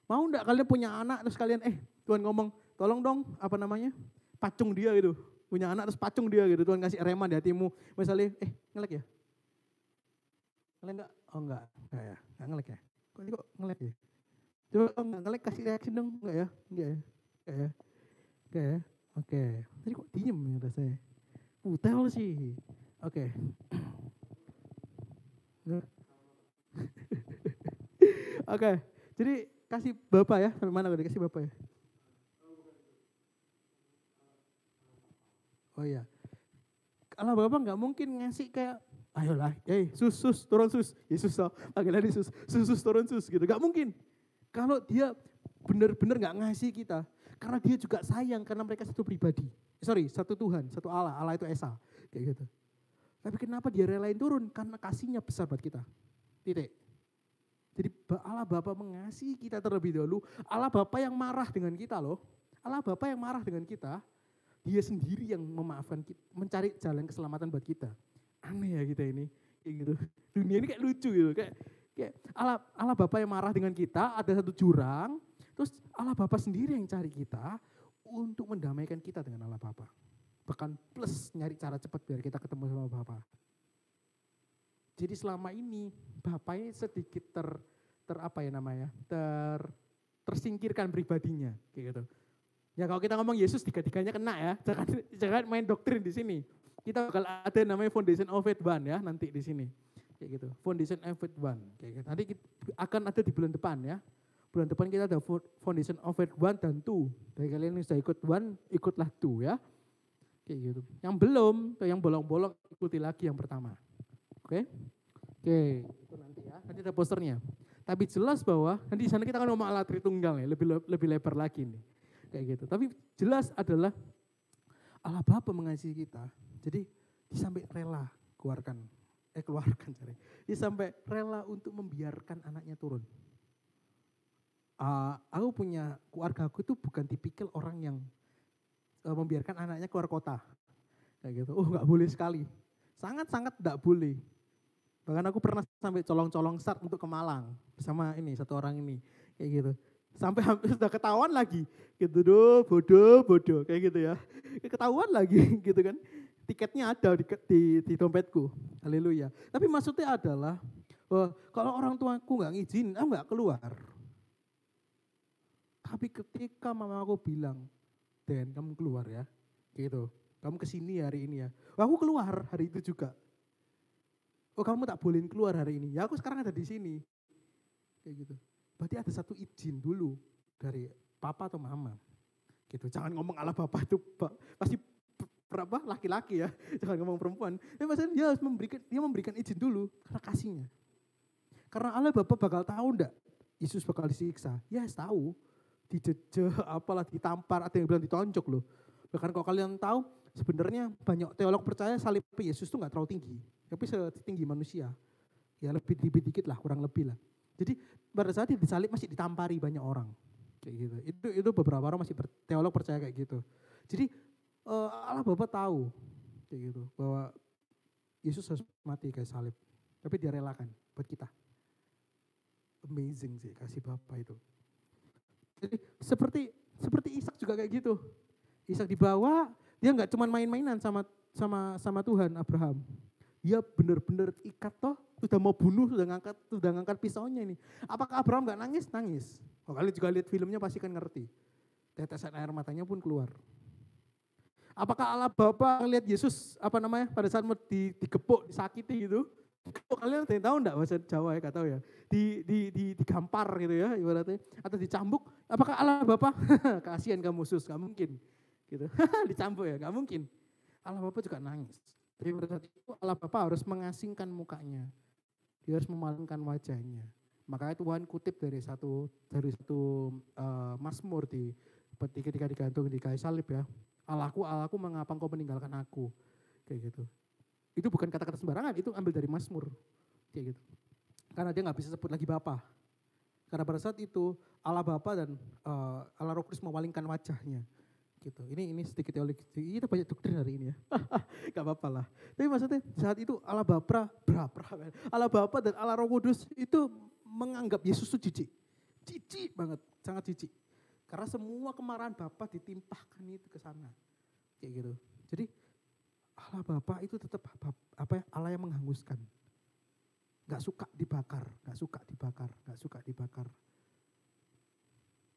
Mau enggak kalian punya anak terus kalian Tuhan ngomong, tolong dong pacung dia gitu. Punya anak terus pacung dia gitu. Tuhan kasih reman di hatimu. Misalnya ngelek ya? Ngelek enggak? Oh enggak ya. Enggak ngelek ya? Kok ngelek ya? Coba enggak ngelek kasih reaksi dong. Enggak ya? Enggak ya? Enggak ya? Oke. Tadi kok diem ya rasanya? Putel sih. Oke. Oke. Jadi kasih Bapak ya. Sampai mana kasih Bapak ya? Oh iya. Allah Bapak nggak mungkin ngasih kayak, ayolah, sus, turun sus. Yesus panggilan Yesus, sus, turun sus gitu. Nggak mungkin. Kalau dia benar-benar nggak ngasih kita. Karena dia juga sayang, karena mereka satu pribadi. Satu Tuhan, satu Allah. Allah itu Esa. Kayak gitu. Tapi kenapa dia relain turun? Karena kasihnya besar buat kita. Titik. Jadi Allah Bapa mengasihi kita terlebih dahulu. Allah Bapa yang marah dengan kita loh. Allah Bapa yang marah dengan kita. Dia sendiri yang memaafkan kita, mencari jalan keselamatan buat kita. Aneh ya kita ini. Kayak gitu. Dunia ini kayak lucu gitu. Kayak Allah Bapa yang marah dengan kita, ada satu jurang. Terus Allah Bapa sendiri yang cari kita untuk mendamaikan kita dengan Allah Bapa. Bahkan plus nyari cara cepat biar kita ketemu sama Bapa. Jadi selama ini Bapaknya sedikit tersingkirkan pribadinya kayak gitu. Ya kalau kita ngomong Yesus tiga-tiganya kena ya. Jangan main doktrin di sini. Kita bakal ada namanya Foundation of Faith 1 ya nanti di sini. Kayak gitu. Foundation of Faith 1 kayak gitu. Nanti akan ada di bulan depan ya. Bulan depan kita ada Foundation of Faith 1 dan 2. Dari kalian yang sudah ikut 1, ikutlah 2 ya. Kayak gitu. Yang belum, yang bolong-bolong ikuti lagi yang pertama. Oke? Oke, itu nanti ya. Nanti ada posternya. Tapi jelas bahwa nanti di sana kita akan ngomong Allah Tritunggal ya, lebih lebar lagi nih. Kayak gitu. Tapi jelas adalah Allah Bapa mengasihi kita. Jadi dia sampai rela Dia sampai rela untuk membiarkan anaknya turun. Aku punya keluarga aku itu bukan tipikal orang yang membiarkan anaknya keluar kota. Kayak gitu. Nggak boleh sekali. Sangat-sangat nggak boleh. Bahkan aku pernah sampai colong-colong start untuk ke Malang bersama ini satu orang ini kayak gitu. Sampai hampir sudah ketahuan lagi. Gitu bodoh kayak gitu ya. Ketahuan lagi gitu kan. Tiketnya ada di dompetku. Haleluya. Tapi maksudnya adalah kalau orang tuaku nggak ngizinin, aku nggak keluar. Tapi ketika mama aku bilang, Den kamu keluar ya, gitu. Kamu kesini hari ini ya. Aku keluar hari itu juga. Kamu tak bolehin keluar hari ini. Ya aku sekarang ada di sini. Kayak gitu. Berarti ada satu izin dulu dari papa atau mama. Gitu. Jangan ngomong Allah Bapa itu pasti laki-laki ya. Jangan ngomong perempuan. Maksudnya dia memberikan izin dulu karena kasihnya. Karena Allah Bapa bakal tahu enggak Yesus bakal disiksa. Yes, tahu. Dijejeh, apalah ditampar, ada yang bilang ditonjok loh. Bahkan kalau kalian tahu, sebenarnya banyak teolog percaya salib Yesus itu nggak terlalu tinggi, tapi setinggi manusia. Ya lebih dikit lah, kurang lebih lah. Jadi pada saat disalib masih ditampari banyak orang. Kayak gitu. Itu beberapa orang masih teolog percaya kayak gitu. Jadi Allah Bapa tahu kayak gitu bahwa Yesus harus mati kayak salib. Tapi dia relakan buat kita. Amazing sih kasih Bapa itu. Jadi seperti Ishak juga kayak gitu. Ishak dibawa, dia nggak cuma main-mainan sama Tuhan Abraham. Dia benar-benar ikat toh, sudah mau bunuh, sudah ngangkat pisaunya ini. Apakah Abraham nggak nangis? Nangis. Kalau kalian juga lihat filmnya pasti kan ngerti. Tetesan air matanya pun keluar. Apakah Allah Bapa lihat Yesus pada saat mau digepuk, disakiti gitu? Kalian ada yang tahu enggak bahasa Jawa ya, gak tahu ya. Digampar gitu ya ibaratnya, atau dicambuk. Apakah Allah Bapa kasihan kamu sus, gak mungkin. Gitu. Dicambuk ya, gak mungkin. Allah Bapa juga nangis. Tapi pada saat itu Allah Bapa harus mengasingkan mukanya. Dia harus memalingkan wajahnya. Makanya Tuhan kutip dari satu Mazmur ketika digantung di kayu salib ya. Allahku, mengapa engkau meninggalkan aku? Kayak gitu. Itu bukan kata-kata sembarangan, itu ambil dari Mazmur. Kayak gitu. Karena dia gak bisa sebut lagi Bapa. Karena pada saat itu Allah Bapa dan Allah Roh Kudus memalingkan wajahnya. Gitu. Ini sedikit teologi, kita banyak doktrin hari ini ya. Gak apa-apa lah. Tapi maksudnya saat itu Allah Bapa dan Allah Roh Kudus itu menganggap Yesus itu jijik. Jijik banget, sangat jijik. Karena semua kemarahan Bapa ditimpahkan itu ke sana. Kayak gitu. Jadi Allah Bapa itu tetap Allah yang menghanguskan. Gak suka dibakar.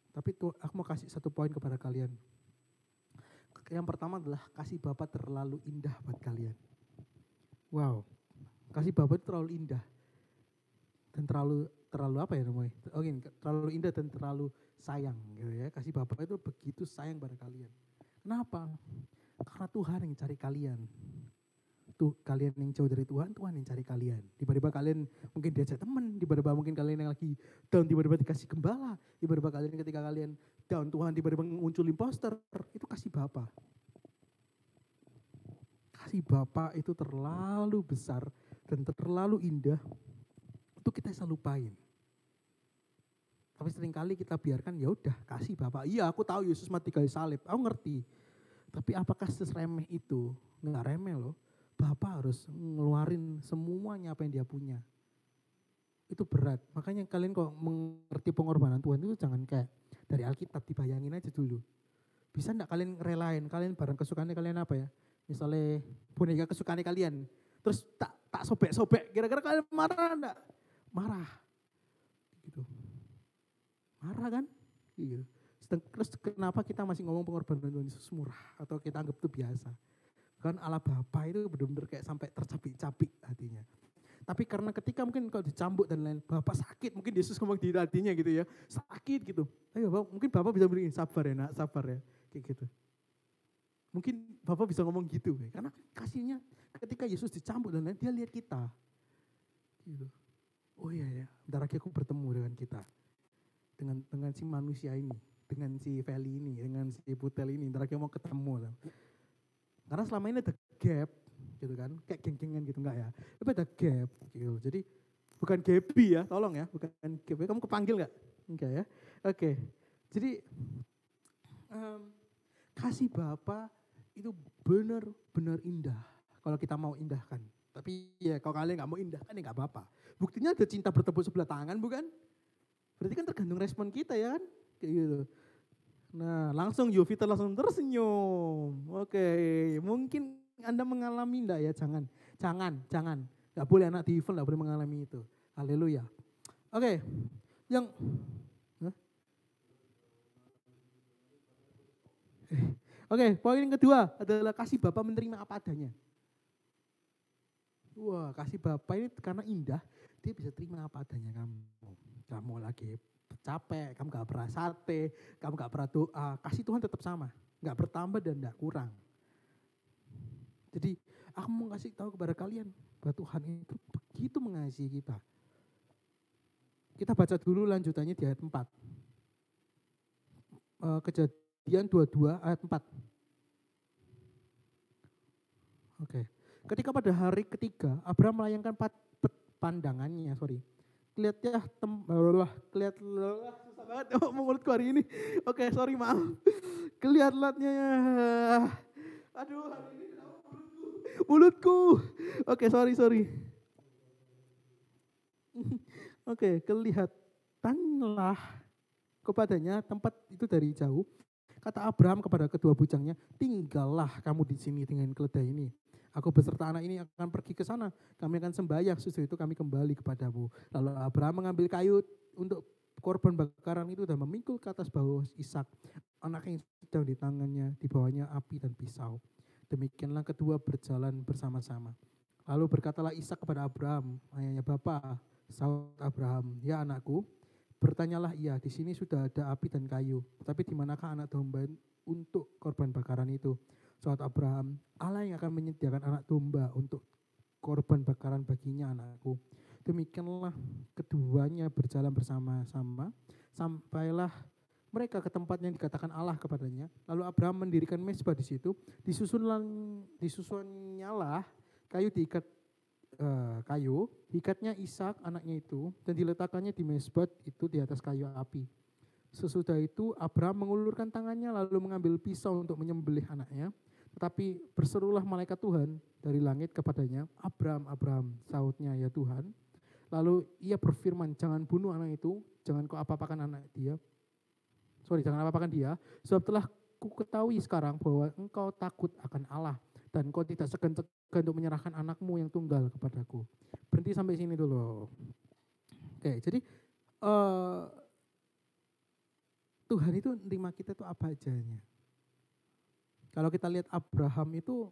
Tapi tuh aku mau kasih satu poin kepada kalian. Yang pertama adalah kasih Bapa terlalu indah buat kalian. Wow, kasih Bapa itu terlalu indah. Dan terlalu apa ya namanya? Terlalu indah dan terlalu sayang gitu ya. Kasih Bapa itu begitu sayang pada kalian. Kenapa? Karena Tuhan yang cari kalian. Tuh kalian yang jauh dari Tuhan yang cari kalian. Tiba-tiba kalian mungkin diajak teman, tiba-tiba mungkin kalian yang lagi down, tiba-tiba dikasih gembala, tiba-tiba kalian ketika kalian down Tuhan tiba-tiba muncul imposter, itu kasih Bapa. Kasih Bapa itu terlalu besar dan terlalu indah untuk kita bisa lupain. Tapi seringkali kita biarkan ya udah kasih Bapa. Iya aku tahu Yesus mati kayu salib, aku ngerti. Tapi apakah seremeh itu? Enggak remeh loh. Bapak harus ngeluarin semuanya apa yang dia punya. Itu berat. Makanya kalian kok mengerti pengorbanan Tuhan itu jangan kayak dari Alkitab, dibayangin aja dulu. Bisa enggak kalian relain, kalian barang kesukaannya kalian apa ya? Misalnya boneka kesukaannya kalian. Terus tak sobek-sobek, kira-kira kalian marah enggak? Marah. Gitu. Marah kan? Gitu. Terus kenapa kita masih ngomong pengorbanan Tuhan Yesus murah atau kita anggap itu biasa? Kan Allah Bapa itu benar-benar kayak sampai tercapik-capik hatinya. Tapi karena ketika mungkin kalau dicambuk dan lain, Bapak sakit, mungkin Yesus ngomong di hatinya gitu ya, sakit gitu. Tapi mungkin Bapak bisa beri sabar ya nak, sabar ya, kayak gitu. Mungkin Bapak bisa ngomong gitu, karena kasihnya ketika Yesus dicambuk dan lain, dia lihat kita. Gitu. Oh iya ya, bentar lagi aku bertemu dengan kita. Dengan si manusia ini, dengan si Feli ini, dengan si Putel ini, bentar lagi mau ketemu. Karena selama ini ada gap gitu kan, kayak geng-gengan gitu enggak ya. Tapi ada gap gitu. Jadi bukan Gaby ya, tolong ya, bukan Gaby. Kamu kepanggil enggak? Enggak ya. Oke. Jadi kasih Bapa itu benar-benar indah kalau kita mau indahkan. Tapi ya kalau kalian enggak mau indahkan ya enggak apa-apa. Buktinya ada cinta bertepuk sebelah tangan bukan? Berarti kan tergantung respon kita ya kan? Kayak gitu. Nah langsung Yovita langsung tersenyum. Oke, mungkin Anda mengalami enggak ya? Jangan. Gak boleh anak di event, gak boleh mengalami itu. Haleluya. Oke, poin yang kedua adalah kasih Bapa menerima apa adanya. Wah, kasih Bapa ini karena indah, dia bisa terima apa adanya kamu. Kamu lagi capek, kamu gak pernah sate, kamu gak pernah doa, kasih Tuhan tetap sama, gak bertambah dan gak kurang. Jadi aku mau kasih tahu kepada kalian bahwa Tuhan itu begitu mengasihi kita. Kita baca dulu lanjutannya di ayat 4. Kejadian 22 ayat 4. Oke. Ketika pada hari ketiga, Abraham melayangkan pandangannya, Kelihatnya susah banget mulutku hari ini. Oke, sorry maaf. Kelihatannya, aduh hari ini mulutku. Oke, sorry. Oke, kelihatanlah kepadanya tempat itu dari jauh. Kata Abraham kepada kedua bujangnya, tinggallah kamu di sini dengan keledai ini. Aku beserta anak ini akan pergi ke sana. Kami akan sembahyang, sesudah itu kami kembali kepadamu. Lalu Abraham mengambil kayu untuk korban bakaran itu dan memikul ke atas bahu Ishak. Anak yang sedang di tangannya, di bawahnya api dan pisau. Demikianlah kedua berjalan bersama-sama. Lalu berkatalah Ishak kepada Abraham, ayahnya bapa. Saud Abraham, ya anakku. Bertanyalah ia, di sini sudah ada api dan kayu. Tetapi di manakah anak domba untuk korban bakaran itu? Saud Abraham, Allah yang akan menyediakan anak domba untuk korban bakaran baginya anakku. Demikianlah keduanya berjalan bersama-sama, sampailah mereka ke tempat yang dikatakan Allah kepadanya. Lalu Abraham mendirikan mezbah di situ, disusunnyalah kayu diikat hikatnya Ishak anaknya itu, dan diletakkannya di mezbah itu di atas kayu api. Sesudah itu Abraham mengulurkan tangannya lalu mengambil pisau untuk menyembelih anaknya. Tetapi berserulah malaikat Tuhan dari langit kepadanya, Abraham, Abraham, sautnya ya Tuhan. Lalu ia berfirman, jangan bunuh anak itu, jangan kau apa-apakan dia, sebab telah ku ketahui sekarang bahwa engkau takut akan Allah dan engkau tidak segan-segan untuk menyerahkan anakmu yang tunggal kepadaku. Berhenti sampai sini dulu. Oke, jadi Tuhan itu nerima kita itu apa adanya. Kalau kita lihat Abraham itu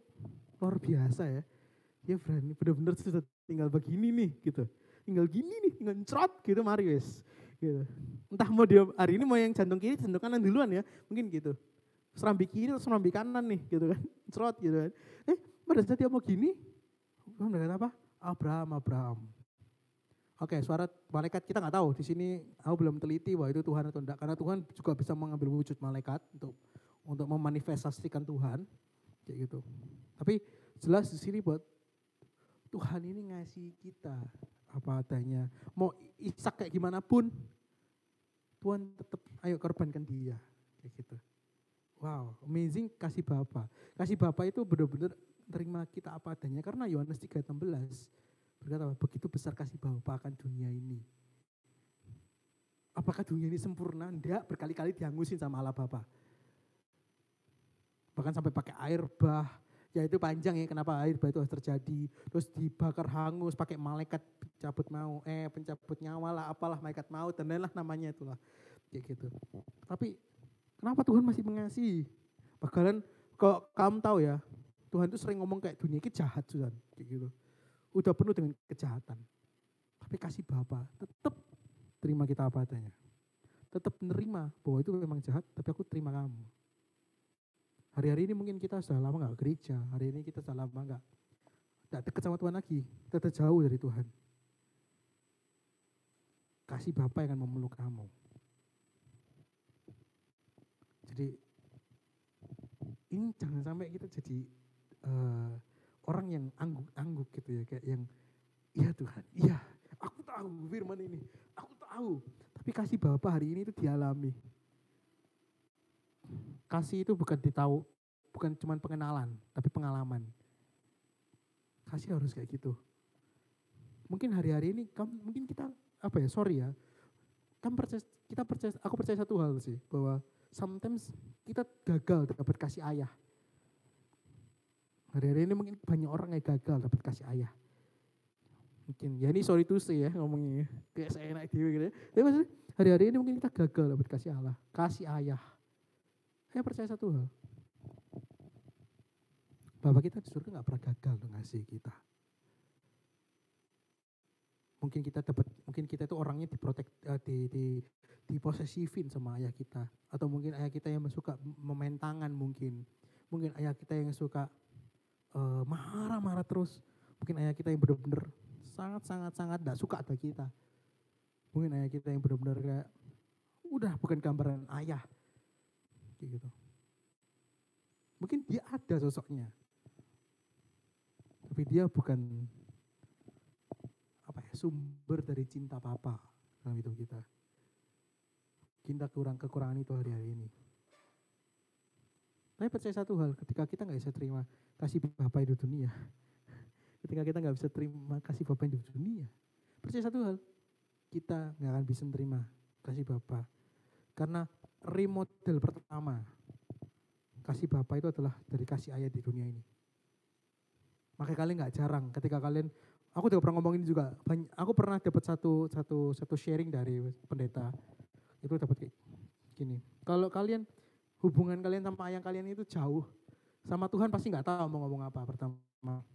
luar biasa ya. Dia berani benar-benar sudah tinggal begini nih gitu. Tinggal gini nih, tinggal cerot gitu mari wes. Gitu. Entah mau dia hari ini mau yang jantung kiri, jantung kanan duluan ya. Mungkin gitu. Serambi kiri atau serambi kanan nih gitu kan. Cerot gitu kan. Pada saat dia mau gini, Tuhan berkata apa? Abraham. Oke, suara malaikat kita nggak tahu. Di sini aku belum teliti bahwa itu Tuhan atau enggak. Karena Tuhan juga bisa mengambil wujud malaikat untuk memanifestasikan Tuhan, kayak gitu. Tapi jelas di sini buat Tuhan ini ngasih kita apa adanya. Mau Ishak kayak gimana pun, Tuhan tetap ayo korbankan dia, kayak gitu. Wow, amazing kasih Bapa. Kasih Bapa itu benar-benar terima kita apa adanya. Karena Yohanes 3:16 berkata, begitu besar kasih Bapa akan dunia ini. Apakah dunia ini sempurna? Enggak, berkali-kali dihangusin sama Allah Bapa. Bahkan sampai pakai air bah, ya itu panjang ya kenapa air bah itu harus terjadi. Terus dibakar hangus pakai malaikat pencabut nyawa lah, apalah malaikat maut dan lain-lain namanya itulah. Kayak gitu. Tapi kenapa Tuhan masih mengasihi? Bakalan kalau kamu tahu ya, Tuhan itu sering ngomong kayak dunia ini jahat Susan, kayak gitu. Udah penuh dengan kejahatan. Tapi kasih Bapa tetap terima kita apa adanya. Tetap menerima bahwa itu memang jahat, tapi aku terima kamu. Hari-hari ini mungkin kita sudah lama gak gereja, hari ini kita sudah lama gak dekat sama Tuhan lagi, kita jauh dari Tuhan. Kasih Bapa yang akan memeluk kamu. Jadi ini jangan sampai kita jadi orang yang angguk-angguk gitu ya, kayak yang iya Tuhan, iya aku tahu firman ini, aku tahu. Tapi kasih Bapa hari ini itu dialami. Kasih itu bukan cuma pengenalan, tapi pengalaman. Kasih harus kayak gitu. Mungkin hari-hari ini mungkin kita aku percaya satu hal sih, bahwa sometimes kita gagal dapat kasih ayah. Hari-hari ini mungkin banyak orang yang gagal dapat kasih ayah. Mungkin, ya ini sorry to say ya ngomongnya, kayak saya enak dewe gitu ya. Tapi maksudnya hari-hari ini mungkin kita gagal dapat kasih Allah, kasih ayah. Saya percaya satu hal, Bapak kita di surga gak pernah gagal untuk ngasih kita. Mungkin kita itu orangnya diposesifin sama ayah kita. Atau mungkin ayah kita yang suka memain tangan mungkin. Mungkin ayah kita yang suka marah-marah terus. Mungkin ayah kita yang benar-benar sangat-sangat gak suka ada kita. Mungkin ayah kita yang benar-benar kayak udah bukan gambaran ayah. Kayak gitu. Mungkin dia ada sosoknya. Tapi dia bukan sumber dari cinta Papa dalam hidup kita. Kita kekurangan itu hari-hari ini. Tapi percaya satu hal, ketika kita nggak bisa terima kasih Bapa di dunia, ketika kita nggak bisa terima kasih Bapa di dunia, percaya satu hal, kita nggak akan bisa terima kasih Bapa. Karena remodel pertama kasih Bapa itu adalah dari kasih ayah di dunia ini. Makanya kalian nggak jarang ketika kalian, aku juga pernah ngomongin juga, aku pernah dapat satu sharing dari pendeta, itu dapat kayak gini. Kalau kalian hubungan kalian sama ayah kalian itu jauh, sama Tuhan pasti nggak tahu mau ngomong apa pertama.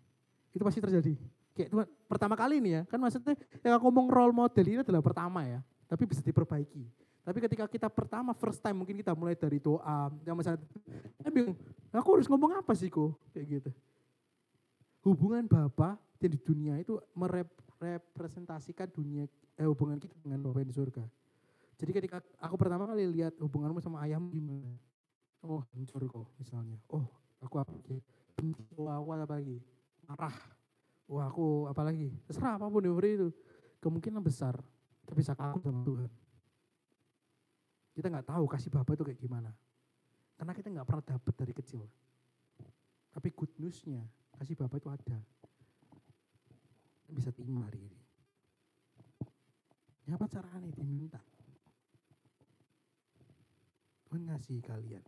Itu pasti terjadi. Kayak Tuhan pertama kali nih ya, kan maksudnya yang aku ngomong role model ini adalah pertama ya, tapi bisa diperbaiki. Tapi ketika kita pertama first time mungkin kita mulai dari doa, yang misalnya, bingung, aku harus ngomong apa sih kok kayak gitu. Hubungan Bapa di dunia itu merepresentasikan dunia hubungan kita dengan Bapa yang di surga. Jadi ketika aku pertama kali lihat hubunganmu sama ayahmu gimana, oh hancur kok misalnya, oh aku apa lagi, aku apa lagi, marah, wah aku apa lagi, terserah apapun itu, kemungkinan besar kita bisa kaku sama Tuhan. Kita nggak tahu kasih Bapa itu kayak gimana, karena kita nggak pernah dapat dari kecil. Tapi good newsnya kasih Bapa itu ada, kita bisa terima hari ini. Ya apa caranya diminta? Tuhan ngasih kalian,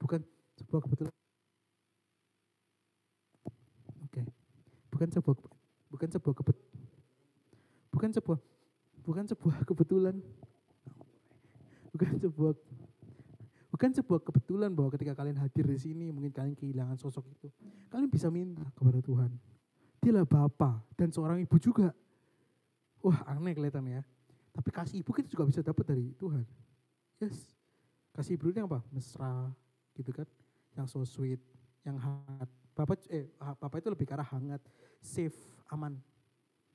bukan sebuah kebetulan. Oke, bukan sebuah kebetulan, bukan sebuah kebetulan bahwa ketika kalian hadir di sini, mungkin kalian kehilangan sosok itu, kalian bisa minta kepada Tuhan. Dialah Bapa dan seorang ibu juga. Wah aneh kelihatan ya, tapi kasih ibu kita juga bisa dapat dari Tuhan. Yes. Kasih ibu ini apa? Mesra gitu kan, yang so sweet, yang hangat. Bapak itu lebih ke arah hangat, safe, aman.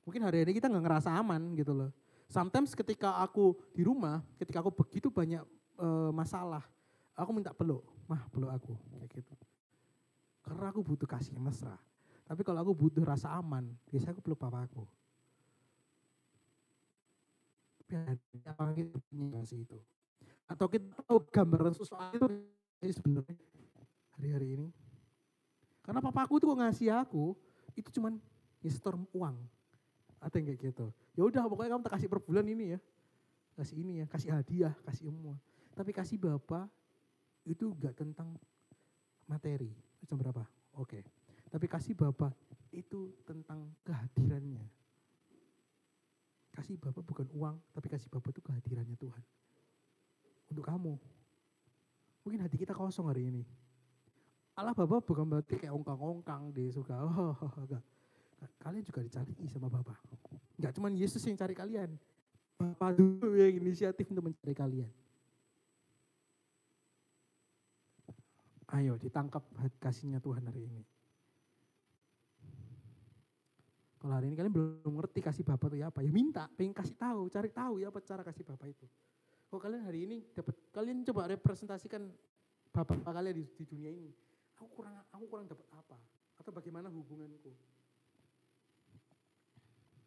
Mungkin hari ini kita nggak ngerasa aman gitu loh. Sometimes ketika aku di rumah, ketika aku begitu banyak masalah, aku minta peluk, mah peluk aku kayak gitu. Karena aku butuh kasih mesra. Tapi kalau aku butuh rasa aman, biasanya aku peluk papa aku. Tapi apa kita punya kasih itu? Atau kita tahu gambaran sesuatu itu sebenarnya hari-hari ini. Karena papaku tuh ngasih aku, itu cuman nyetor uang. Atau yang kayak gitu. Ya udah pokoknya kamu tak kasih per bulan ini ya. Kasih ini ya, kasih hadiah, kasih semua. Tapi kasih Bapa itu enggak tentang materi. Jam berapa? Oke. Tapi kasih Bapa itu tentang kehadirannya. Kasih Bapa bukan uang, tapi kasih Bapa itu kehadirannya Tuhan. Untuk kamu. Mungkin hati kita kosong hari ini. Allah Bapa bukan berarti kayak ongkang-ongkang deh suka. Enggak. Kalian juga dicari sama Bapa. Enggak cuma Yesus yang cari kalian. Bapa dulu yang inisiatif untuk mencari kalian. Ayo ditangkap kasihnya Tuhan hari ini. Kalau hari ini kalian belum ngerti kasih Bapa itu apa, ya minta, pengen kasih tahu, cari tahu ya apa cara kasih Bapa itu. Kalau kalian hari ini kalian coba representasikan Bapa kalian di dunia ini. Aku kurang dapat apa? Atau bagaimana hubunganku?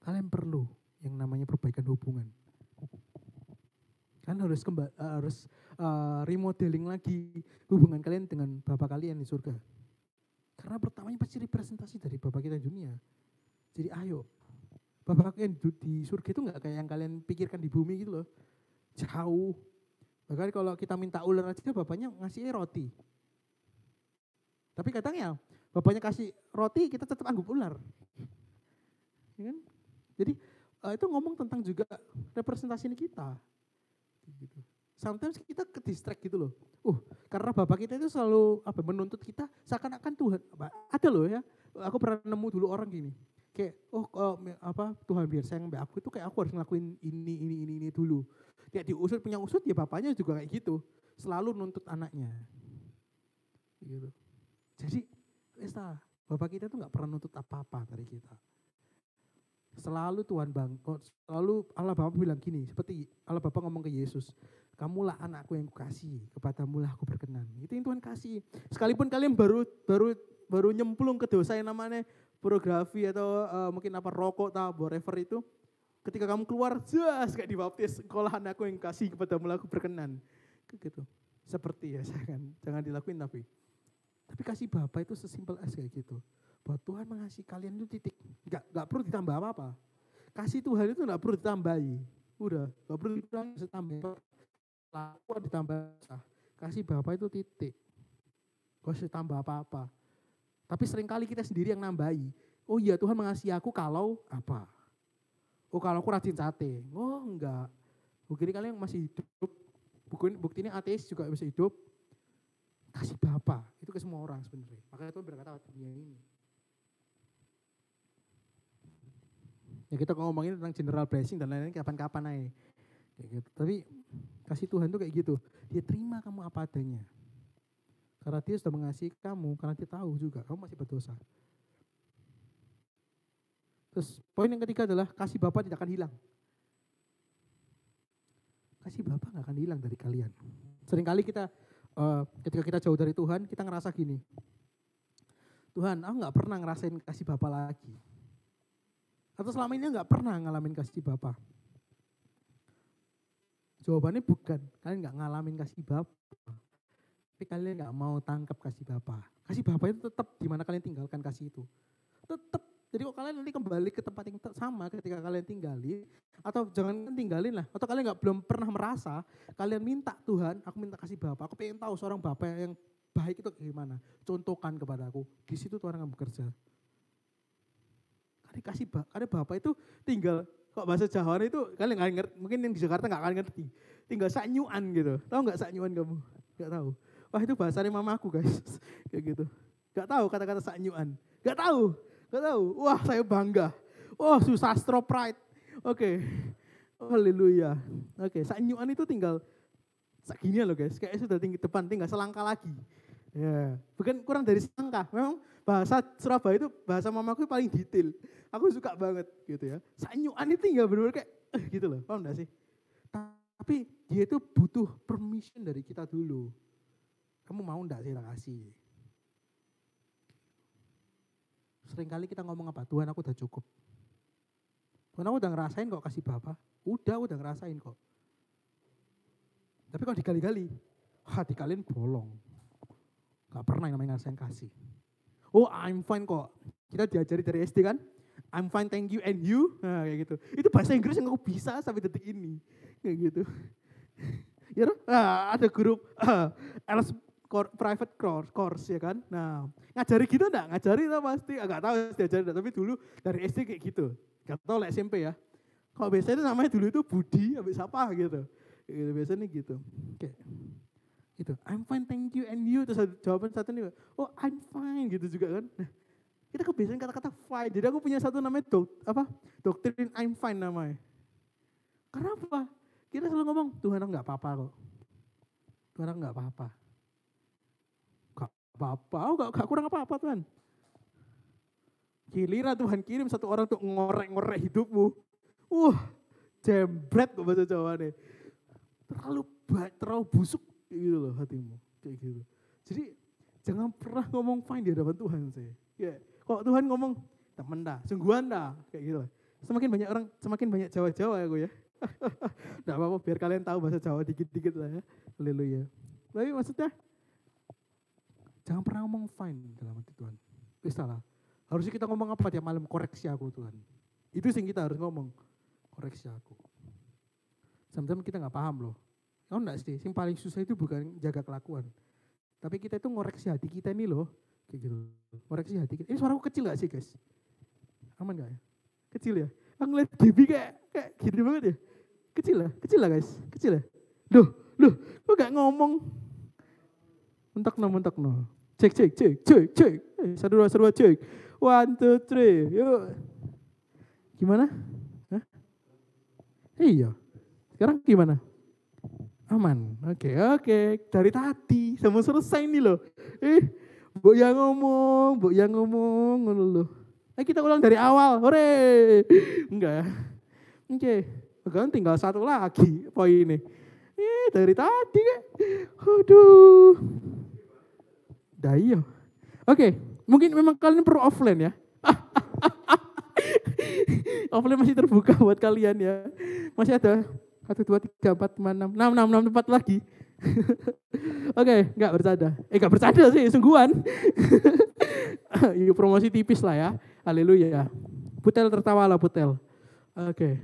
Kalian perlu yang namanya perbaikan hubungan. Kalian harus remodeling lagi hubungan kalian dengan Bapa kalian di surga. Karena pertamanya pasti representasi dari Bapa kita di dunia. Jadi ayo, Bapa kalian di surga itu gak kayak yang kalian pikirkan di bumi gitu loh. Jauh. Bahkan kalau kita minta ular aja Bapaknya ngasih roti. Tapi katanya Bapaknya kasih roti kita tetap anggap ular. Ya kan? Jadi itu ngomong tentang juga representasi kita. Gitu. Sometimes kita ke distract gitu loh. Karena Bapak kita itu selalu menuntut kita seakan-akan Tuhan. Ada loh ya. Aku pernah nemu dulu orang gini. Kayak Tuhan biar sayang mbak aku itu kayak aku harus ngelakuin ini dulu. Kayak diusut punya usut ya bapaknya juga kayak gitu. Selalu nuntut anaknya. Gitu. Jadi Bapak kita tuh gak pernah nuntut apa-apa dari kita. Selalu selalu Allah Bapa bilang gini, seperti Allah Bapa ngomong ke Yesus, kamulah anakku yang kukasihi, kepadamulah aku berkenan. Itu yang Tuhan kasih. Sekalipun kalian baru nyemplung ke dosa yang namanya pornografi atau mungkin apa rokok atau whatever itu, ketika kamu keluar, jas kayak dibaptis, engkaulah anakku yang kasih kepadamu aku berkenan. Gitu. Seperti ya, jangan dilakuin tapi kasih Bapa itu sesimpel as kayak gitu. Bahwa Tuhan mengasihi kalian itu titik. Enggak perlu ditambah apa-apa. Kasih Tuhan itu enggak perlu ditambahi. Udah, enggak perlu ditambah. Lakukan ditambah. Kasih Bapa itu titik. Gak usah tambah apa-apa. Tapi seringkali kita sendiri yang nambahi. Oh iya, Tuhan mengasihi aku kalau apa? Oh kalau aku rajin sate. Oh enggak. Buktinya kalian masih hidup. Buktinya ateis juga bisa hidup. Kasih Bapa. Itu ke semua orang sebenarnya. Makanya Tuhan berkata dunia ini. Ya kita ngomongin tentang general blessing dan lain-lain kapan-kapan aja. Kayak gitu. Tapi kasih Tuhan tuh kayak gitu. Dia terima kamu apa adanya. Karena dia sudah mengasihi kamu, karena dia tahu juga kamu masih berdosa. Terus poin yang ketiga adalah kasih Bapa tidak akan hilang. Kasih Bapa gak akan hilang dari kalian. Seringkali kita ketika kita jauh dari Tuhan, kita ngerasa gini. Tuhan, aku gak pernah ngerasain kasih Bapa lagi. Atau selama ini gak pernah ngalamin kasih Bapa. Jawabannya bukan, kalian gak ngalamin kasih Bapa. Tapi kalian gak mau tangkap kasih Bapa. Kasih Bapa itu tetap di mana kalian tinggalkan kasih itu. Tetap. Jadi kok kalian nanti kembali ke tempat yang sama ketika kalian tinggalin. Atau jangan tinggalin lah. Atau kalian belum pernah merasa. Kalian minta Tuhan, aku minta kasih Bapa. Aku pengen tahu seorang Bapa yang baik itu gimana. Contohkan kepada aku. Di situ Tuhan akan bekerja. Karena Bapa itu tinggal. Kok bahasa Jawa itu kalian gak ngerti. Mungkin yang di Jakarta gak akan ngerti. Tinggal sanyuan gitu. Tahu gak sanyuan kamu? Gak tahu. Wah itu bahasanya mamaku guys. Kayak gitu. Gak tahu kata-kata sanyuan. Gak tahu. Wah saya bangga. Oh susastro pride. Oke. Haleluya. Oke, sanyuan itu tinggal segini loh guys. Kayaknya sudah tinggi depan, tinggal selangkah lagi. Ya, bukan kurang dari selangkah. Memang bahasa Surabaya itu bahasa mamaku paling detail. Aku suka banget gitu ya. Sanyuan itu tinggal benar-benar kayak gitu loh. Paham enggak sih? Tapi dia itu butuh permission dari kita dulu. Kamu mau enggak saya kasih? Seringkali kita ngomong apa? Tuhan aku udah cukup. Tuhan aku udah ngerasain kok kasih Bapa. Udah ngerasain kok. Tapi kalau digali-gali, hati kalian bolong. Gak pernah yang namanya ngerasain kasih. Oh I'm fine kok. Kita diajari dari SD kan? I'm fine, thank you, and you. Nah kayak gitu. Itu bahasa Inggris yang aku bisa sampai detik ini. Kayak gitu. Ya ada grup private course ya kan. Nah, ngajari gitu enggak? Ngajari itu pasti enggak tahu diajari enggak, tapi dulu dari SD kayak gitu. Enggak tahu lah SMP ya. Kalau biasanya itu namanya dulu itu Budi habis apa gitu. Gitu biasanya gitu. Kayak gitu. I'm fine, thank you, and you. Terus jawaban satu nih, oh I'm fine gitu juga kan. Nah, kita kebiasaan kata-kata fine. Jadi aku punya satu namanya doktrin I'm fine namanya. Karena apa? Kita selalu ngomong, Tuhan aku enggak apa-apa kok. Tuhan aku enggak apa-apa. Apa-apa, gak kurang apa-apa Tuhan. Giliran Tuhan kirim satu orang untuk ngorek-ngorek hidupmu. Jembret kok bahasa Jawa nih. Terlalu busuk gitu loh hatimu. Kayak gitu. Jadi jangan pernah ngomong fine di hadapan Tuhan sih. Ya, kalau Tuhan ngomong temen dah, sungguhan dah. Kayak gitu lah. Semakin banyak Jawa-Jawa ya gue ya. Gak apa-apa biar kalian tahu bahasa Jawa dikit-dikit lah ya. Haleluya. Tapi maksudnya jangan pernah ngomong fine dalam hati Tuhan. Wis salah. Harusnya kita ngomong apa tiap malam, koreksi aku Tuhan. Itu sih kita harus ngomong, koreksi aku. Sometimes kita gak paham loh. Kau enggak sih, yang paling susah itu bukan jaga kelakuan. Tapi kita itu ngoreksi hati kita nih loh. Kayak gitu. Ngoreksi hati kita. Ini suaraku kecil gak sih guys? Aman gak ya? Kecil ya? Aku ngeliat Debbie kayak gini banget ya? Kecil lah guys. Kecil ya? Loh, kok gak ngomong? Mentok no. Cek. Seru cek. 1, 2, 3. Yuk. Gimana? Hah? Iya. Sekarang gimana? Aman. Oke. Dari tadi sama selesai nih loh. Mbok yang ngomong loh. Kita ulang dari awal. Hore. Enggak ya? Oke. Kan tinggal satu lagi poin ini. Dari tadi kan. Aduh. Dah iya. Oke, mungkin memang kalian perlu offline ya. Offline masih terbuka buat kalian ya. Masih ada 1, 2, 3, 4, 5, 6, 6 tempat lagi. Oke, enggak bercanda. Enggak bercanda sih, sungguhan. Yuk promosi tipis lah ya. Haleluya. Putel tertawa lah Putel. Oke.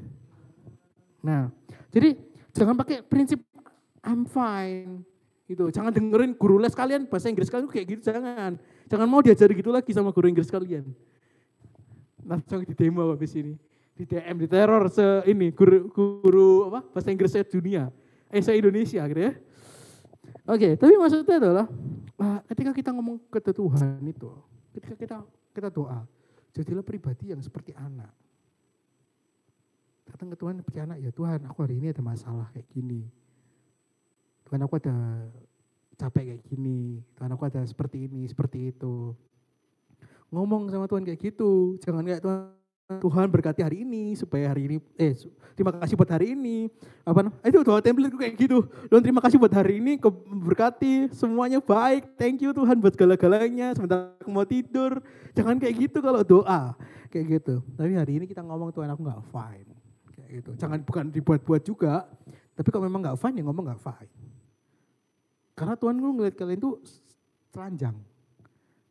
Nah, jadi jangan pakai prinsip I'm fine. Gitu. Jangan dengerin guru les kalian bahasa Inggris kalian kayak gitu, jangan. Jangan mau diajari gitu lagi sama guru Inggris kalian. Langsung di demo habis ini. Di DM, di teror ini guru apa? Bahasa Inggris dunia. Se-Indonesia gitu ya. Oke, tapi maksudnya adalah ketika kita ngomong ke Tuhan itu, ketika kita doa, jadilah pribadi yang seperti anak. Datang ke Tuhan seperti anak, ya Tuhan aku hari ini ada masalah kayak gini. Tuhan aku ada capek kayak gini, Tuhan aku ada seperti ini, seperti itu. Ngomong sama Tuhan kayak gitu, jangan kayak Tuhan berkati hari ini, supaya hari ini, terima kasih buat hari ini. Itu doa template kayak gitu. Tuhan terima kasih buat hari ini, berkati, semuanya baik, thank you Tuhan buat segala-galanya, sebentar aku mau tidur. Jangan kayak gitu kalau doa, kayak gitu. Tapi hari ini kita ngomong Tuhan aku gak fine, kayak gitu. Jangan bukan dibuat-buat juga, tapi kalau memang gak fine ya ngomong gak fine. Karena Tuhan gue ngeliat kalian tuh telanjang.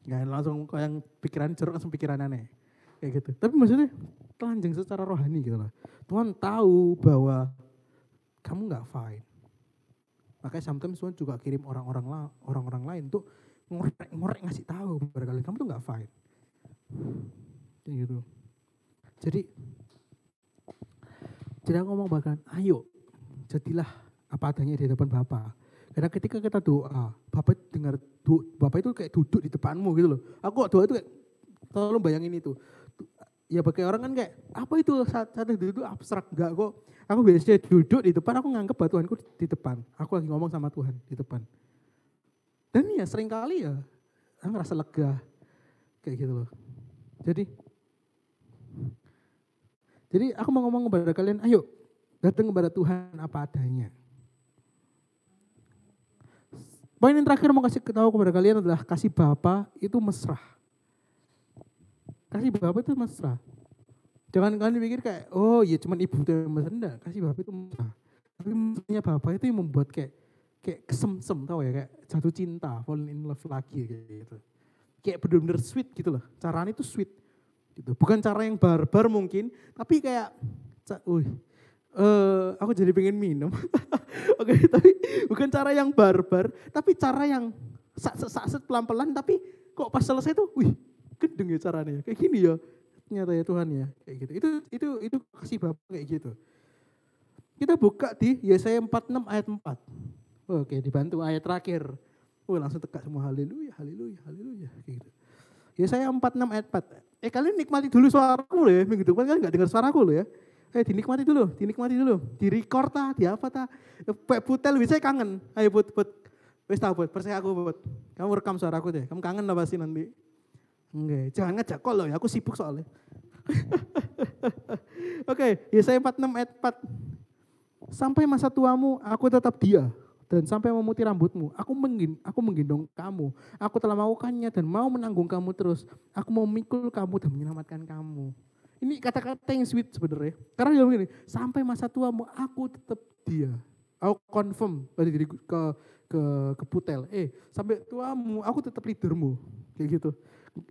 Gak langsung yang pikiran jeruk langsung pikiran aneh. Kayak gitu. Tapi maksudnya telanjang secara rohani gitu loh. Tuhan tahu bahwa kamu gak fine. Makanya sometimes Tuhan juga kirim orang-orang lain untuk ngorek ngasih tahu kepada kalian. Kamu tuh gak fine. Kayak gitu. Jadi aku ngomong bahkan, ayo jadilah apa adanya di hadapan Bapa. Karena ketika kita doa, Bapak dengar Bapak itu kayak duduk di depanmu gitu loh. Aku doa itu kayak, tolong bayangin itu. Ya bagi orang kan kayak, apa itu saat duduk abstrak, enggak kok. Aku biasanya duduk di depan, aku nganggep bahwa Tuhanku di depan. Aku lagi ngomong sama Tuhan di depan. Dan ya sering kali ya, aku ngerasa lega. Kayak gitu loh. Jadi aku mau ngomong kepada kalian, ayo datang kepada Tuhan apa adanya. Poin yang terakhir mau kasih tahu kepada kalian adalah kasih Bapa itu mesra. Kasih Bapa itu mesra. Jangan kalian pikir kayak, oh iya cuman ibu itu yang mesra. Enggak, kasih Bapa itu mesra. Tapi mesranya Bapa itu yang membuat kayak kesemsem, tahu ya, kayak jatuh cinta, falling in love lagi kayak gitu. Kayak benar-benar sweet gitu loh. Caranya itu sweet. Gitu. Bukan cara yang barbar mungkin, tapi kayak, aku jadi pengen minum. Oke, tapi bukan cara yang barbar, tapi cara yang sak pelan-pelan, tapi kok pas selesai tuh, gendeng ya caranya. Kayak gini ya, ternyata ya Tuhan ya, kayak gitu. Itu kasih Bapa kayak gitu. Kita buka di Yesaya 46 ayat 4. Oke, dibantu ayat terakhir. Langsung tegak semua haleluya, haleluya, haleluya, kayak gitu. Yesaya 46 ayat 4. Kalian nikmati dulu suaraku loh ya, minggu depan kalian gak dengar suaraku loh ya. Dinikmati dulu, di record di apa ta. Putel bisa kangen. Ayo Put. Wis tau Put, percaya aku Put. Kamu rekam suaraku deh. Kamu kangen lah pasti nanti. Enggak, jangan ngajak call loh ya, aku sibuk soalnya. Oke, Yesaya 46 ayat 4. Sampai masa tuamu aku tetap dia, dan sampai memutih rambutmu, aku menggendong kamu. Aku telah melakukannya dan mau menanggung kamu terus. Aku mau memikul kamu dan menyelamatkan kamu. Ini kata-kata yang sweet sebenarnya. Karena dia begini, sampai masa tuamu aku tetap dia. Aku confirm pada diri ke Putel. Sampai tuamu aku tetap leadermu. Kayak gitu.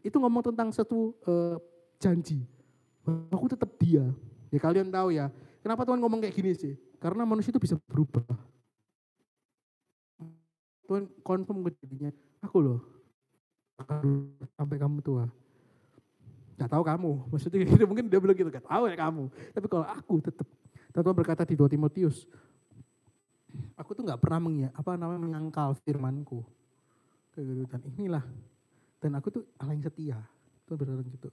Itu ngomong tentang satu janji. Aku tetap dia. Ya kalian tahu ya. Kenapa Tuhan ngomong kayak gini sih? Karena manusia itu bisa berubah. Tuhan confirm ke dirinya, aku loh sampai kamu tua. Gak tahu kamu, maksudnya gitu, mungkin dia bilang gitu, gak tahu ya kamu. Tapi kalau aku tetap, Tuhan berkata di 2 Timotius, aku tuh gak pernah menyangkal firmanku. Kayak gitu, dan inilah, dan aku tuh Allah yang setia. Tuhan berkata gitu.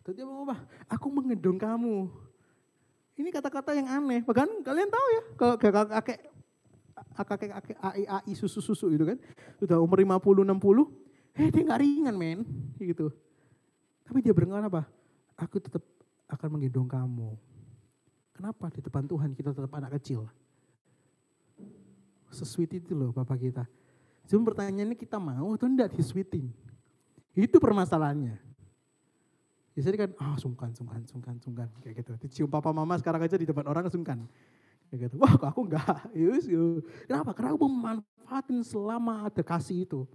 Dan dia mau apa? Aku menggendong kamu. Ini kata-kata yang aneh, bahkan kalian tahu ya, kalau kakek AI susu-susu gitu kan, sudah umur 50-60, dia gak ringan men, gitu. Tapi dia berkata apa? Aku tetap akan menggendong kamu. Kenapa? Di depan Tuhan kita tetap anak kecil. Sesweet itu loh Bapak kita. Cuma pertanyaannya kita mau atau enggak disweetin? Itu permasalahannya. Biasanya kan, sungkan. Kayak gitu. Dicium papa mama sekarang aja di depan orang sungkan. Kayak gitu. Wah kok aku enggak. Yus. Kenapa? Karena aku memanfaatin selama ada kasih itu.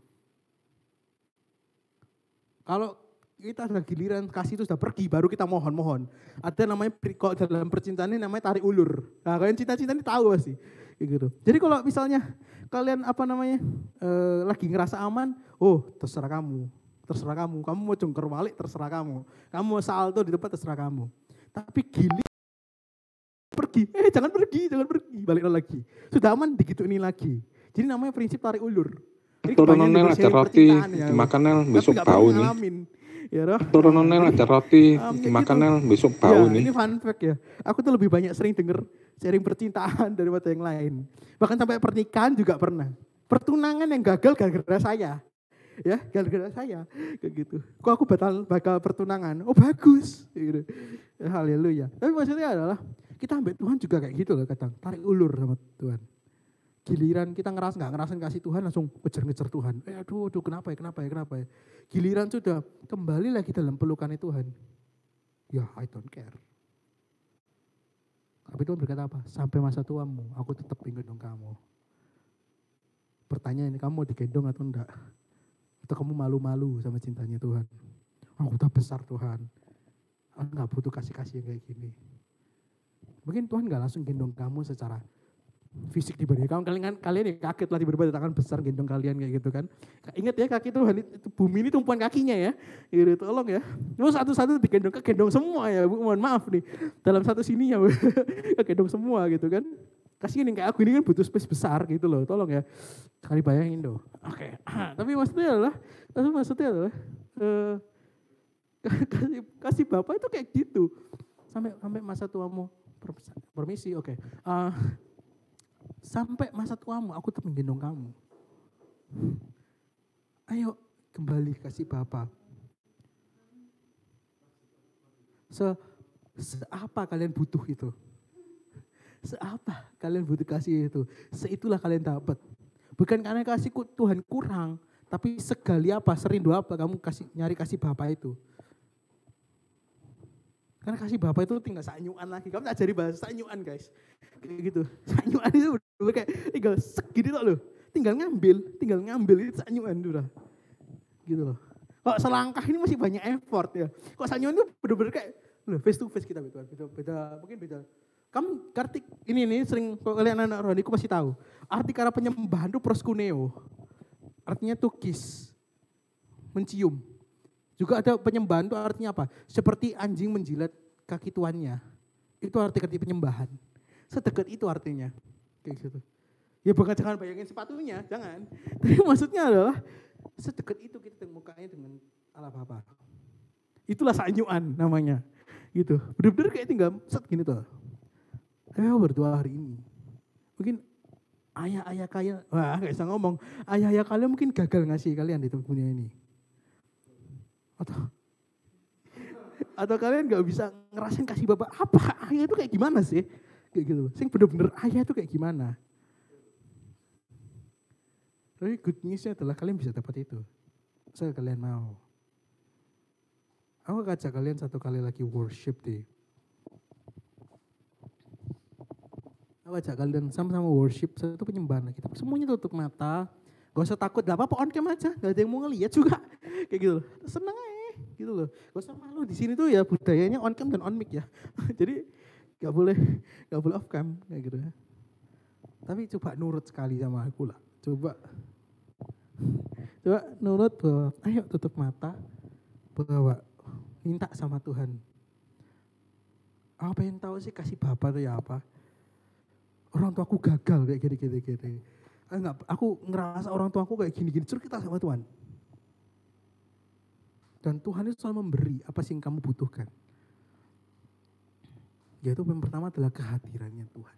Kalau kita ada giliran kasih itu sudah pergi, baru kita mohon. Ada namanya, kok dalam percintaan ini namanya tarik ulur. Nah kalian cinta-cinta ini tahu pasti. Gitu. Jadi kalau misalnya kalian lagi ngerasa aman, terserah kamu. Kamu mau jungker balik terserah kamu. Kamu mau salto di tempat terserah kamu. Tapi gili pergi, jangan pergi, balik lagi. Sudah aman digitu ini lagi. Jadi namanya prinsip tarik ulur. Turun Nel ada roti, dimakan Nel besok bau nih. Ya, turun Nel ada roti, dimakan Nel besok bau nih. Ini fun fact ya. Aku tuh lebih banyak sering denger sharing percintaan daripada yang lain. Bahkan sampai pernikahan juga pernah. Pertunangan yang gagal gara-gara saya. Ya, gara-gara saya. Kayak gitu. Kok aku bakal pertunangan? Oh bagus. Gitu. Haleluya. Tapi maksudnya adalah kita ambil Tuhan juga kayak gitu loh kadang. Tarik ulur sama Tuhan. Giliran kita nggak ngerasain kasih Tuhan langsung ngejar Tuhan. Aduh kenapa ya. Giliran sudah kembali lagi dalam pelukannya Tuhan. Ya I don't care. Tapi Tuhan berkata apa? Sampai masa tuamu aku tetap gendong kamu. Pertanyaan ini, kamu mau digendong atau enggak? Atau kamu malu-malu sama cintanya Tuhan? Aku udah besar Tuhan. Aku gak butuh kasih-kasih yang kayak gini. Mungkin Tuhan gak langsung gendong kamu secara fisik di badan kamu. Kalian ya kaget lah tiba-tiba tangan besar gendong kalian kayak gitu kan. Ingat ya kaki Tuhan itu bumi ini tumpuan kakinya ya. Gitu, tolong ya. Terus satu-satu gendong semua ya. Mohon maaf nih. Dalam satu sini ya gendong semua gitu kan. Kasihin yang kayak aku ini kan butuh space besar gitu loh. Tolong ya. Sekali bayangin dong. Oke. Tapi maksudnya adalah kasih Bapak itu kayak gitu. Sampai masa tuamu permisi, oke. Sampai masa tuamu aku tetap menggendong kamu. Ayo kembali kasih Bapa. Seapa kalian butuh itu? Seapa kalian butuh kasih itu? Seitulah kalian dapat. Bukan karena kasih Tuhan kurang, tapi segali apa, serindu apa kamu nyari kasih Bapa itu. Karena kasih Bapa itu tinggal sanyuan lagi. Kamu tak ajari bahasa sanyuan guys. Kayak gitu. Sanyuan itu bener kayak tinggal segini loh. Tinggal ngambil itu sanyuan udah. Gitu loh. Kok selangkah ini masih banyak effort ya. Kok sanyuan itu bener-bener kayak face to face kita beda. Kamu Kartik ini sering kalian anak rohani aku pasti tahu. Arti kata penyembahan itu proskuneo. Artinya to kiss. Mencium. Juga ada penyembahan itu artinya apa? Seperti anjing menjilat kaki tuannya. Itu arti penyembahan. Sedekat itu artinya. Kayak gitu. Ya bukan jangan bayangin sepatunya, jangan. Tapi maksudnya adalah sedekat itu kita mukanya dengan Allah Bapa. Itulah sanyuan namanya. Gitu. Bener-bener kayak tinggal set gini tuh. Ayo berdoa hari ini. Mungkin ayah-ayah kalian, gak bisa ngomong. Ayah-ayah kalian mungkin gagal ngasih kalian di dunia ini. Atau kalian gak bisa ngerasain kasih Bapak. Apa ayah itu kayak gimana sih? Kayak gitu. Sing bener-bener ayah itu kayak gimana? Tapi good news-nya adalah kalian bisa dapat itu. Saya kalian mau. Aku ajak kalian satu kali lagi worship deh. Aku ajak kalian sama-sama worship, satu penyembahan lagi. Tapi semuanya tutup mata. Gak usah takut, gak apa-apa on cam aja. Gak ada yang mau ngeliat juga. Kayak gitu loh. Seneng aja gitu loh. Gak usah malu, di sini tuh ya budayanya on cam dan on mic ya. Jadi gak boleh off cam kayak gitu ya. Tapi coba nurut sekali sama aku lah. Coba nurut bahwa ayo tutup mata. Bahwa minta sama Tuhan. Aku pengen tahu sih kasih Bapa itu ya apa. Orang tua aku gagal kayak gini. Aku ngerasa orang tua aku kayak gini-gini. Suruh kita sama Tuhan. Dan Tuhan itu selalu memberi apa sih yang kamu butuhkan. Yaitu yang pertama adalah kehadirannya Tuhan.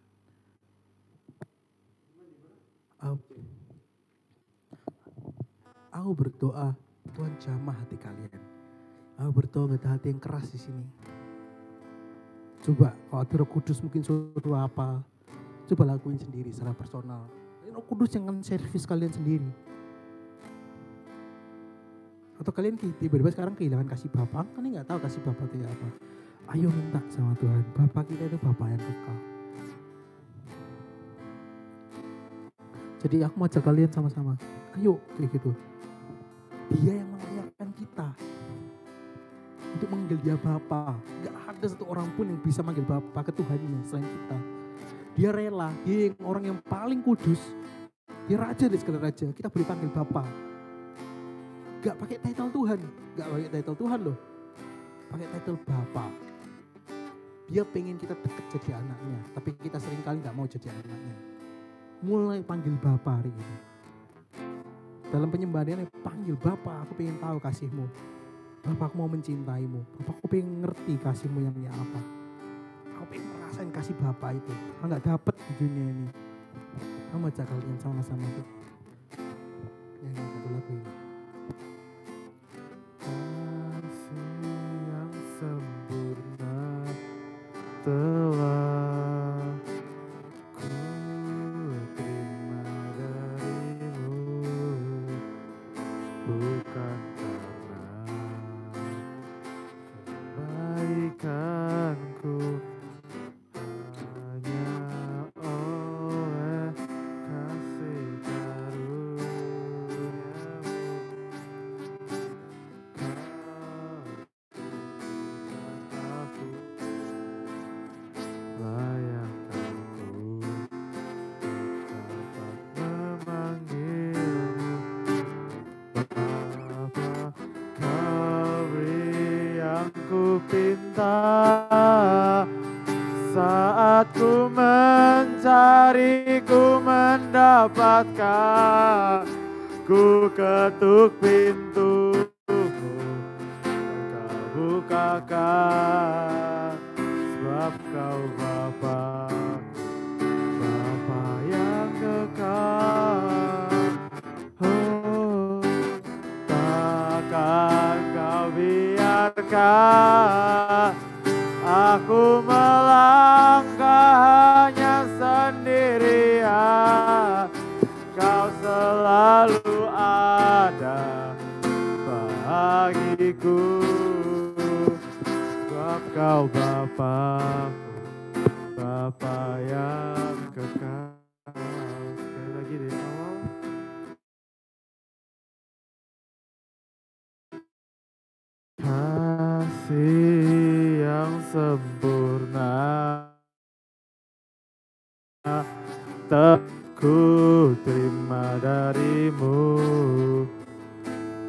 Aku berdoa, Tuhan jamah hati kalian. Aku berdoa gak ada hati yang keras di sini. Coba kalau ada Roh Kudus mungkin suruh apa. Coba lakuin sendiri secara personal. Roh Kudus yang akan servis kalian sendiri. Atau kalian tiba-tiba sekarang kehilangan kasih Bapa, kalian nggak tahu kasih Bapa itu apa. Ayo minta sama Tuhan, Bapa kita itu Bapa yang kekal. Jadi aku mau ajak kalian sama-sama, ayo kayak gitu. Dia yang melayakan kita untuk manggil dia Bapa. Gak ada satu orang pun yang bisa manggil Bapa ke Tuhannya selain kita. Dia rela, dia yang orang yang paling kudus. Dia raja dari segala raja, kita boleh panggil Bapa. Gak pakai title Tuhan, gak pakai title Tuhan loh. Pakai title Bapa. Dia pengen kita dekat jadi anaknya, tapi kita seringkali gak mau jadi anaknya. Mulai panggil Bapa hari ini. Dalam penyembahannya panggil Bapa, aku pengen tahu kasih-Mu. Bapa, aku mau mencintaimu. Bapa, aku pengen ngerti kasih-Mu yang apa. Aku pengen merasain kasih Bapa itu. Aku gak dapet di dunia ini. Aku mau ajak kalian sama-sama tuh. Yang satu lagu ini. Kasih yang sempurna telah ku terima darimu, bukan karena kebaikanku, hanya oleh kasih karunia-Mu. Aku layakkan ku dapat memanggilmu Bapa. Kau beri yang ku pinta, saat ku mencari, ku mendapatkan. Ku ketuk pintumu dan kau bukakan, sebab kau Bapa, Bapa yang kekal. Oh, takkan kau biarkan aku melangkah hanya sendirian. Kau selalu ada bagiku, sebab kau Bapa-ku, Bapa yang kekal. Sekali lagi dari awal. Kasih yang sempurna ku terima darimu,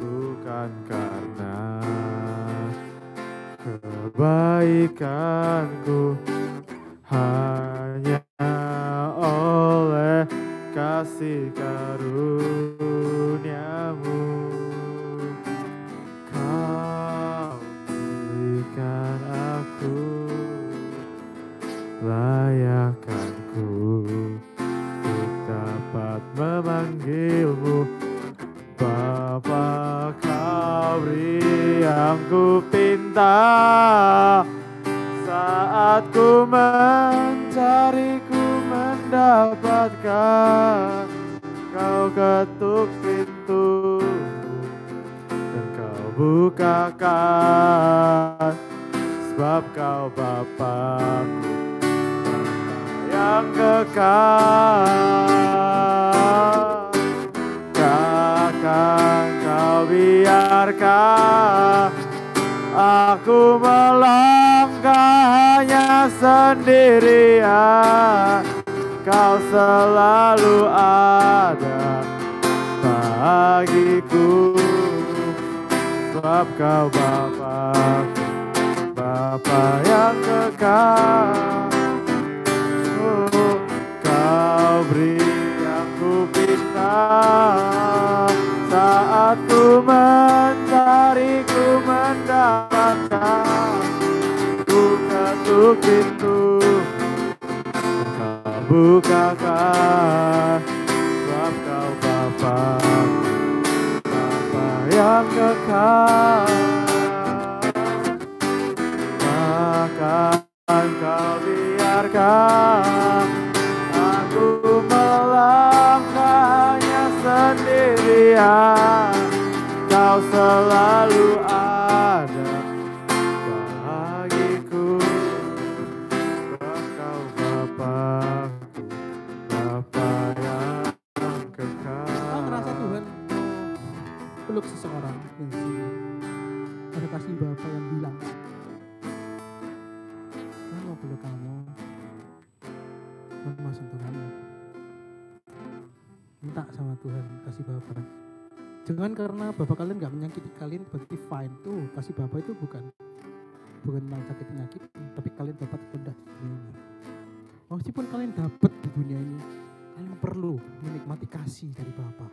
bukan karena kebaikanku, hanya oleh kasih karunia-Mu. Kau berikan aku layakkanku dapat memanggilmu Bapa. Kau beri yang ku pinta, saat ku mencari, ku mendapatkan. Kau ketuk pintu dan kau bukakan, sebab kau Bapa-ku, Bapa yang kekal. Takkan kau biarkan aku melangkah hanya sendirian. Kau selalu ada bagiku, sebab kau Bapa-ku, Bapa yang kekal. Oh, kau beri yang ku pinta, saat ku mencari, ku mendapatkan. Ku ketuk pintu, kau bukakan, sebab kau Bapa-ku, Bapa yang kekal. Takkan kau biarkan aku melangkah hanya sendirian. Kau selalu untuk seseorang yang di sini. Ada kasih Bapa yang bilang, Tuhan mau peluk kamu, Tuhan mau sentuh kamu. Minta sama Tuhan kasih Bapa. Jangan karena Bapak kalian gak menyakiti kalian berarti fine. Tuh kasih Bapak itu bukan tentang sakit penyakit, tapi kalian dapat rendah di dunia ini. Meskipun kalian dapat di dunia ini, kalian perlu menikmati kasih dari Bapa.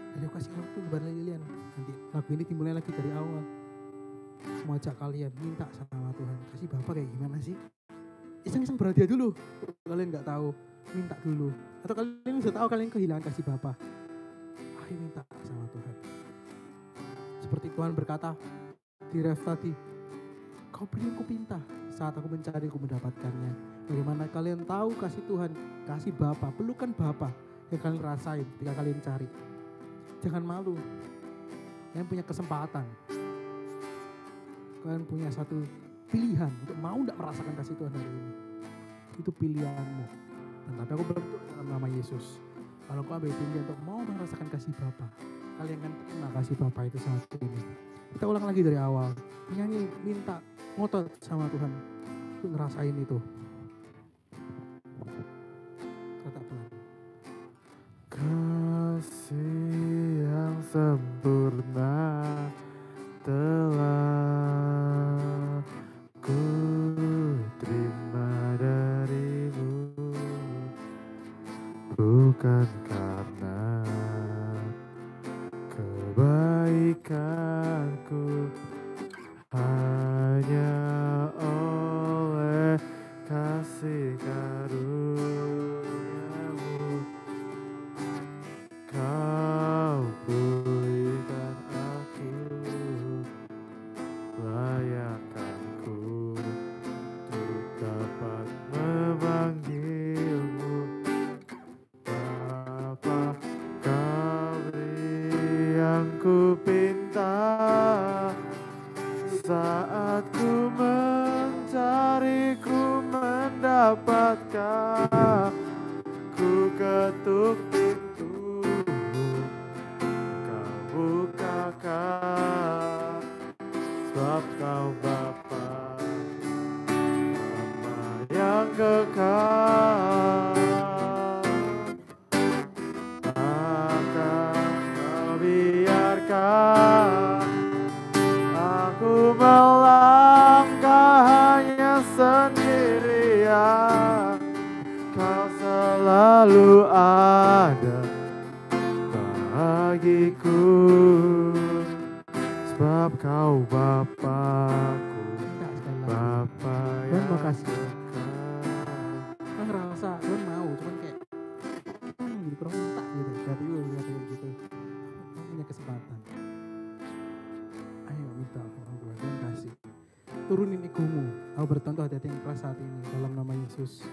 Jadi aku kasih waktu kepada Lilian. Nanti lagu ini dimulai lagi dari awal. Mau ajak kalian minta sama Tuhan. Kasih Bapa kayak gimana sih? Iseng-iseng berhadiah dulu. Kalian gak tahu, minta dulu. Atau kalian sudah tahu kalian kehilangan kasih Bapa. Ayo minta sama Tuhan. Seperti Tuhan berkata di ref tadi, kau beri aku pinta, saat aku mencari aku mendapatkannya. Bagaimana kalian tahu kasih Tuhan, kasih Bapa, pelukan Bapa yang kalian rasain ketika kalian cari. Jangan malu, kalian punya kesempatan, kalian punya satu pilihan untuk mau tidak merasakan kasih Tuhan hari ini. Itu pilihanmu. Dan tapi aku berdoa dalam nama Yesus, kalau kau ambil pilihan untuk mau merasakan kasih Bapa, kalian akan terima kasih Bapa itu saat ini. Kita ulang lagi dari awal, nyanyi, minta, ngotot sama Tuhan untuk ngerasain itu. Kata pelan. Kasih yang sempurna telah ku terima darimu, bukan karena kebaikanku, hanya oleh kasih karuniamu kau pulihkan aku, layakkanku untuk dapat memanggilmu Bapa. Kau beri yang ku pinta, saat ku mencari ku mendapatkan, ku ketuk pintumu, kau bukakan, sebab kau Bapa, Bapa yang kekal. Akan kau biarkan aku melangkah hanya sendirian, kau selalu ada bagiku, sebab kau Bapakku, Bapa yang makasih. Kan ngerasa Tuhan mau, cuman kayak gitu, kurang minta gitu. Dari lu kayak gitu. Kamu punya kesempatan. Ayo minta sama Tuhan, Tuhan kasih. Turunin egomu. Aku bertonton hati-hati yang keras saat ini dalam nama Yesus.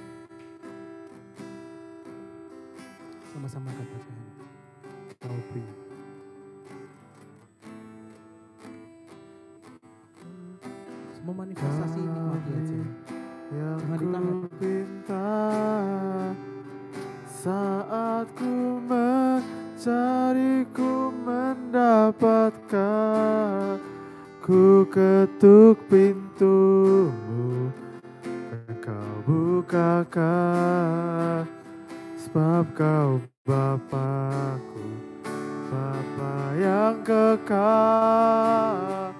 Sama-sama katakan, kau beri. Semua manifestasi nikmati aja. Yang Jangan ditahan. ku pinta, saat ku mencari ku mendapatkan, ku ketuk pintumu, kau bukakan, sebab kau Bapakku, Bapa yang kekal.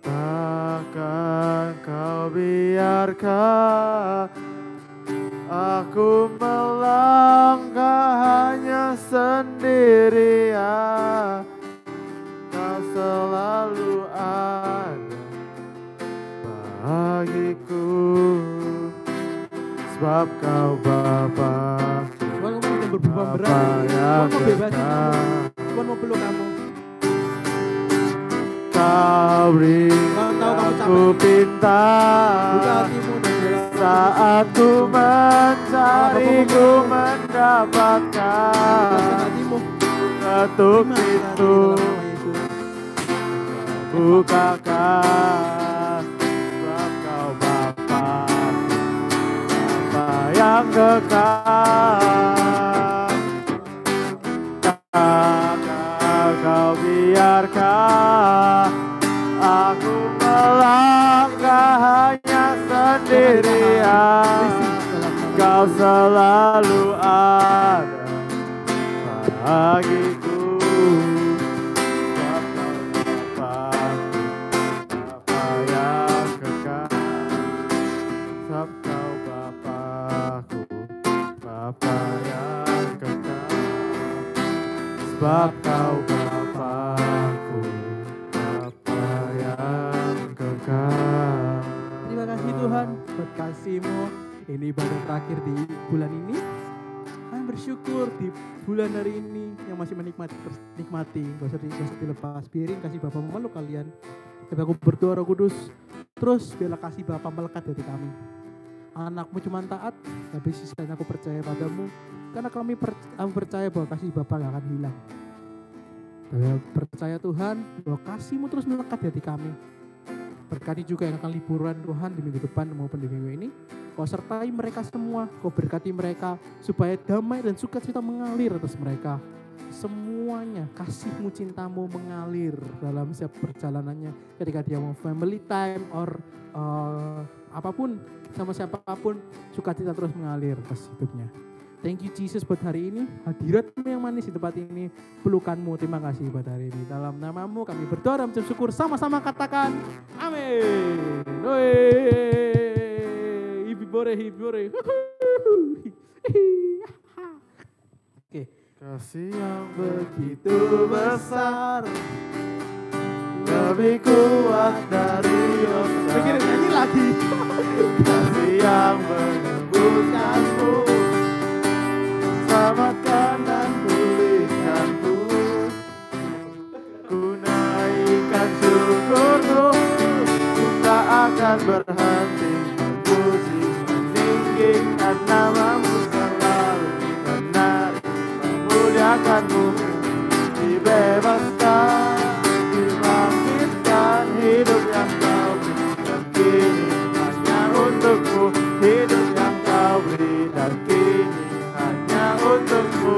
Takkan kau biarkan aku melangkah hanya sendirian, kau selalu ada bagiku, sebab kau Bapakku, Tuhan mau berbeban berat. Bapa Tuhan yang mau bebasin kamu. kekal. Tuhan mau peluk kamu. Kau beri aku pinta, Buka hatimu dan jalan. saat ku mencari ku mendapatkan, Bukakan hatimu. ketuk Terima pintu, dalam nama Yesus. bukakan, sebab kau Bapa, Bapa yang kekal. Kau selalu ada bagiku. Sebab kau Bapa, Bapa yang kekal. Sebab kau Bapakku, Bapa yang kekal. Sebab kau Bapakku, Bapa yang kekal. Terima kasih Tuhan buat kasih-Mu. Ini ibadah terakhir di bulan ini. Kami bersyukur di bulan hari ini yang masih menikmati, gak usah dilepas. Biarin kasih Bapa memeluk kalian. Tapi aku berdoa Roh Kudus, terus biarlah kasih Bapa melekat dari kami. Anakmu cuma taat, tapi sisanya aku percaya padamu. Karena kami percaya bahwa kasih Bapa gak akan hilang. Kami percaya Tuhan bahwa kasih-Mu terus melekat di hati kami. Berkati juga yang akan liburan Tuhan di minggu depan maupun di minggu ini. Kau sertai mereka semua, Kau berkati mereka supaya damai dan sukacita mengalir atas mereka. Semuanya kasih-Mu, cinta-Mu mengalir dalam setiap perjalanannya. Ketika dia mau family time or apapun sama siapapun, sukacita terus mengalir atas hidupnya. Thank you Jesus buat hari ini, hadirat-Mu yang manis di tempat ini, pelukan-Mu, terima kasih buat hari ini. Dalam nama-Mu kami berdoa dan bersyukur, sama-sama katakan amin. Hibore. Oke. Kasih yang begitu besar, lebih kuat dari dosa. Bikin nyanyi lagi. Kasih yang menembuskanku, selamatkan dan pulihkanku. Ku naikkan syukurku, ku tak akan berhenti memuji, meninggikan nama-Mu selalu, menari, memuliakan-Mu, dibebaskan, dibangkitkan, hidup yang Kau berikan kini hanya untuk-Mu, hidup yang Kau berikan kini hanya untuk-Mu.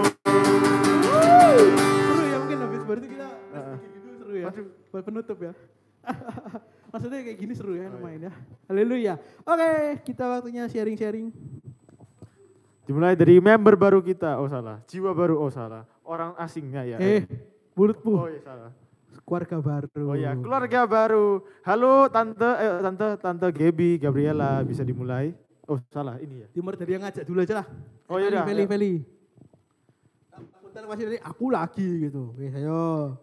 Seru ya, mungkin habis baru itu kita gitu seru ya. Buat penutup ya. Maksudnya kayak gini seru ya main ya. Haleluya. Oke, kita waktunya sharing-sharing. Dimulai dari member baru kita, oh salah. Jiwa baru, oh salah. Orang asingnya ya. Mulutmu. Oh iya salah. Keluarga baru. Oh ya, keluarga baru. Halo tante Gaby, Gabriela, bisa dimulai? Oh salah, ini ya. Dimulai dari yang ngajak dulu aja lah. Oh iya dah. Feli. Punten masih dari aku lagi gitu. Oke, ayo.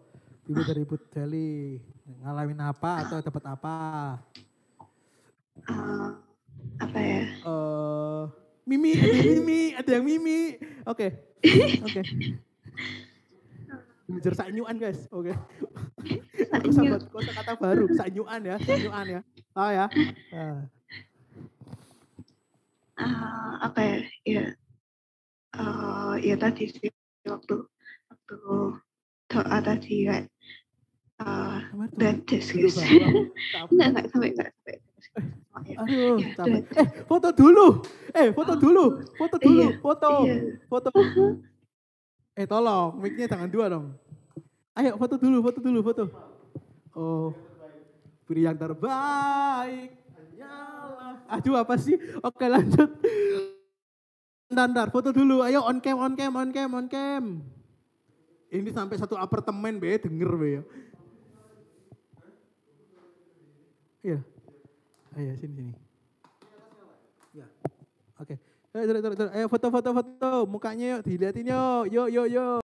Dimulai dari Put Feli. Ngalamin apa atau dapat apa? Apa ya? Mimi, ada yang Mimi. Oke. Belajar sanyuan guys, oke. Kosa kata baru, sanyuan ya. Oh ya. Apa ya? Ya tadi sih waktu doa tadi kan. Baptis guys. Enggak sampai. Aduh, Ya, capek. Foto dulu. Foto. Tolong, mic-nya jangan dua dong. Ayo foto dulu. Oh, beri yang terbaik. Hanyalah. Aduh, apa sih? Oke, lanjut. Bentar, foto dulu. Ayo on cam. Ini sampai satu apartemen be, denger be ya. Iya. Ayo sini. Ya. Oke. Ayo foto. Mukanya yuk, dilihatin yuk. Yuk.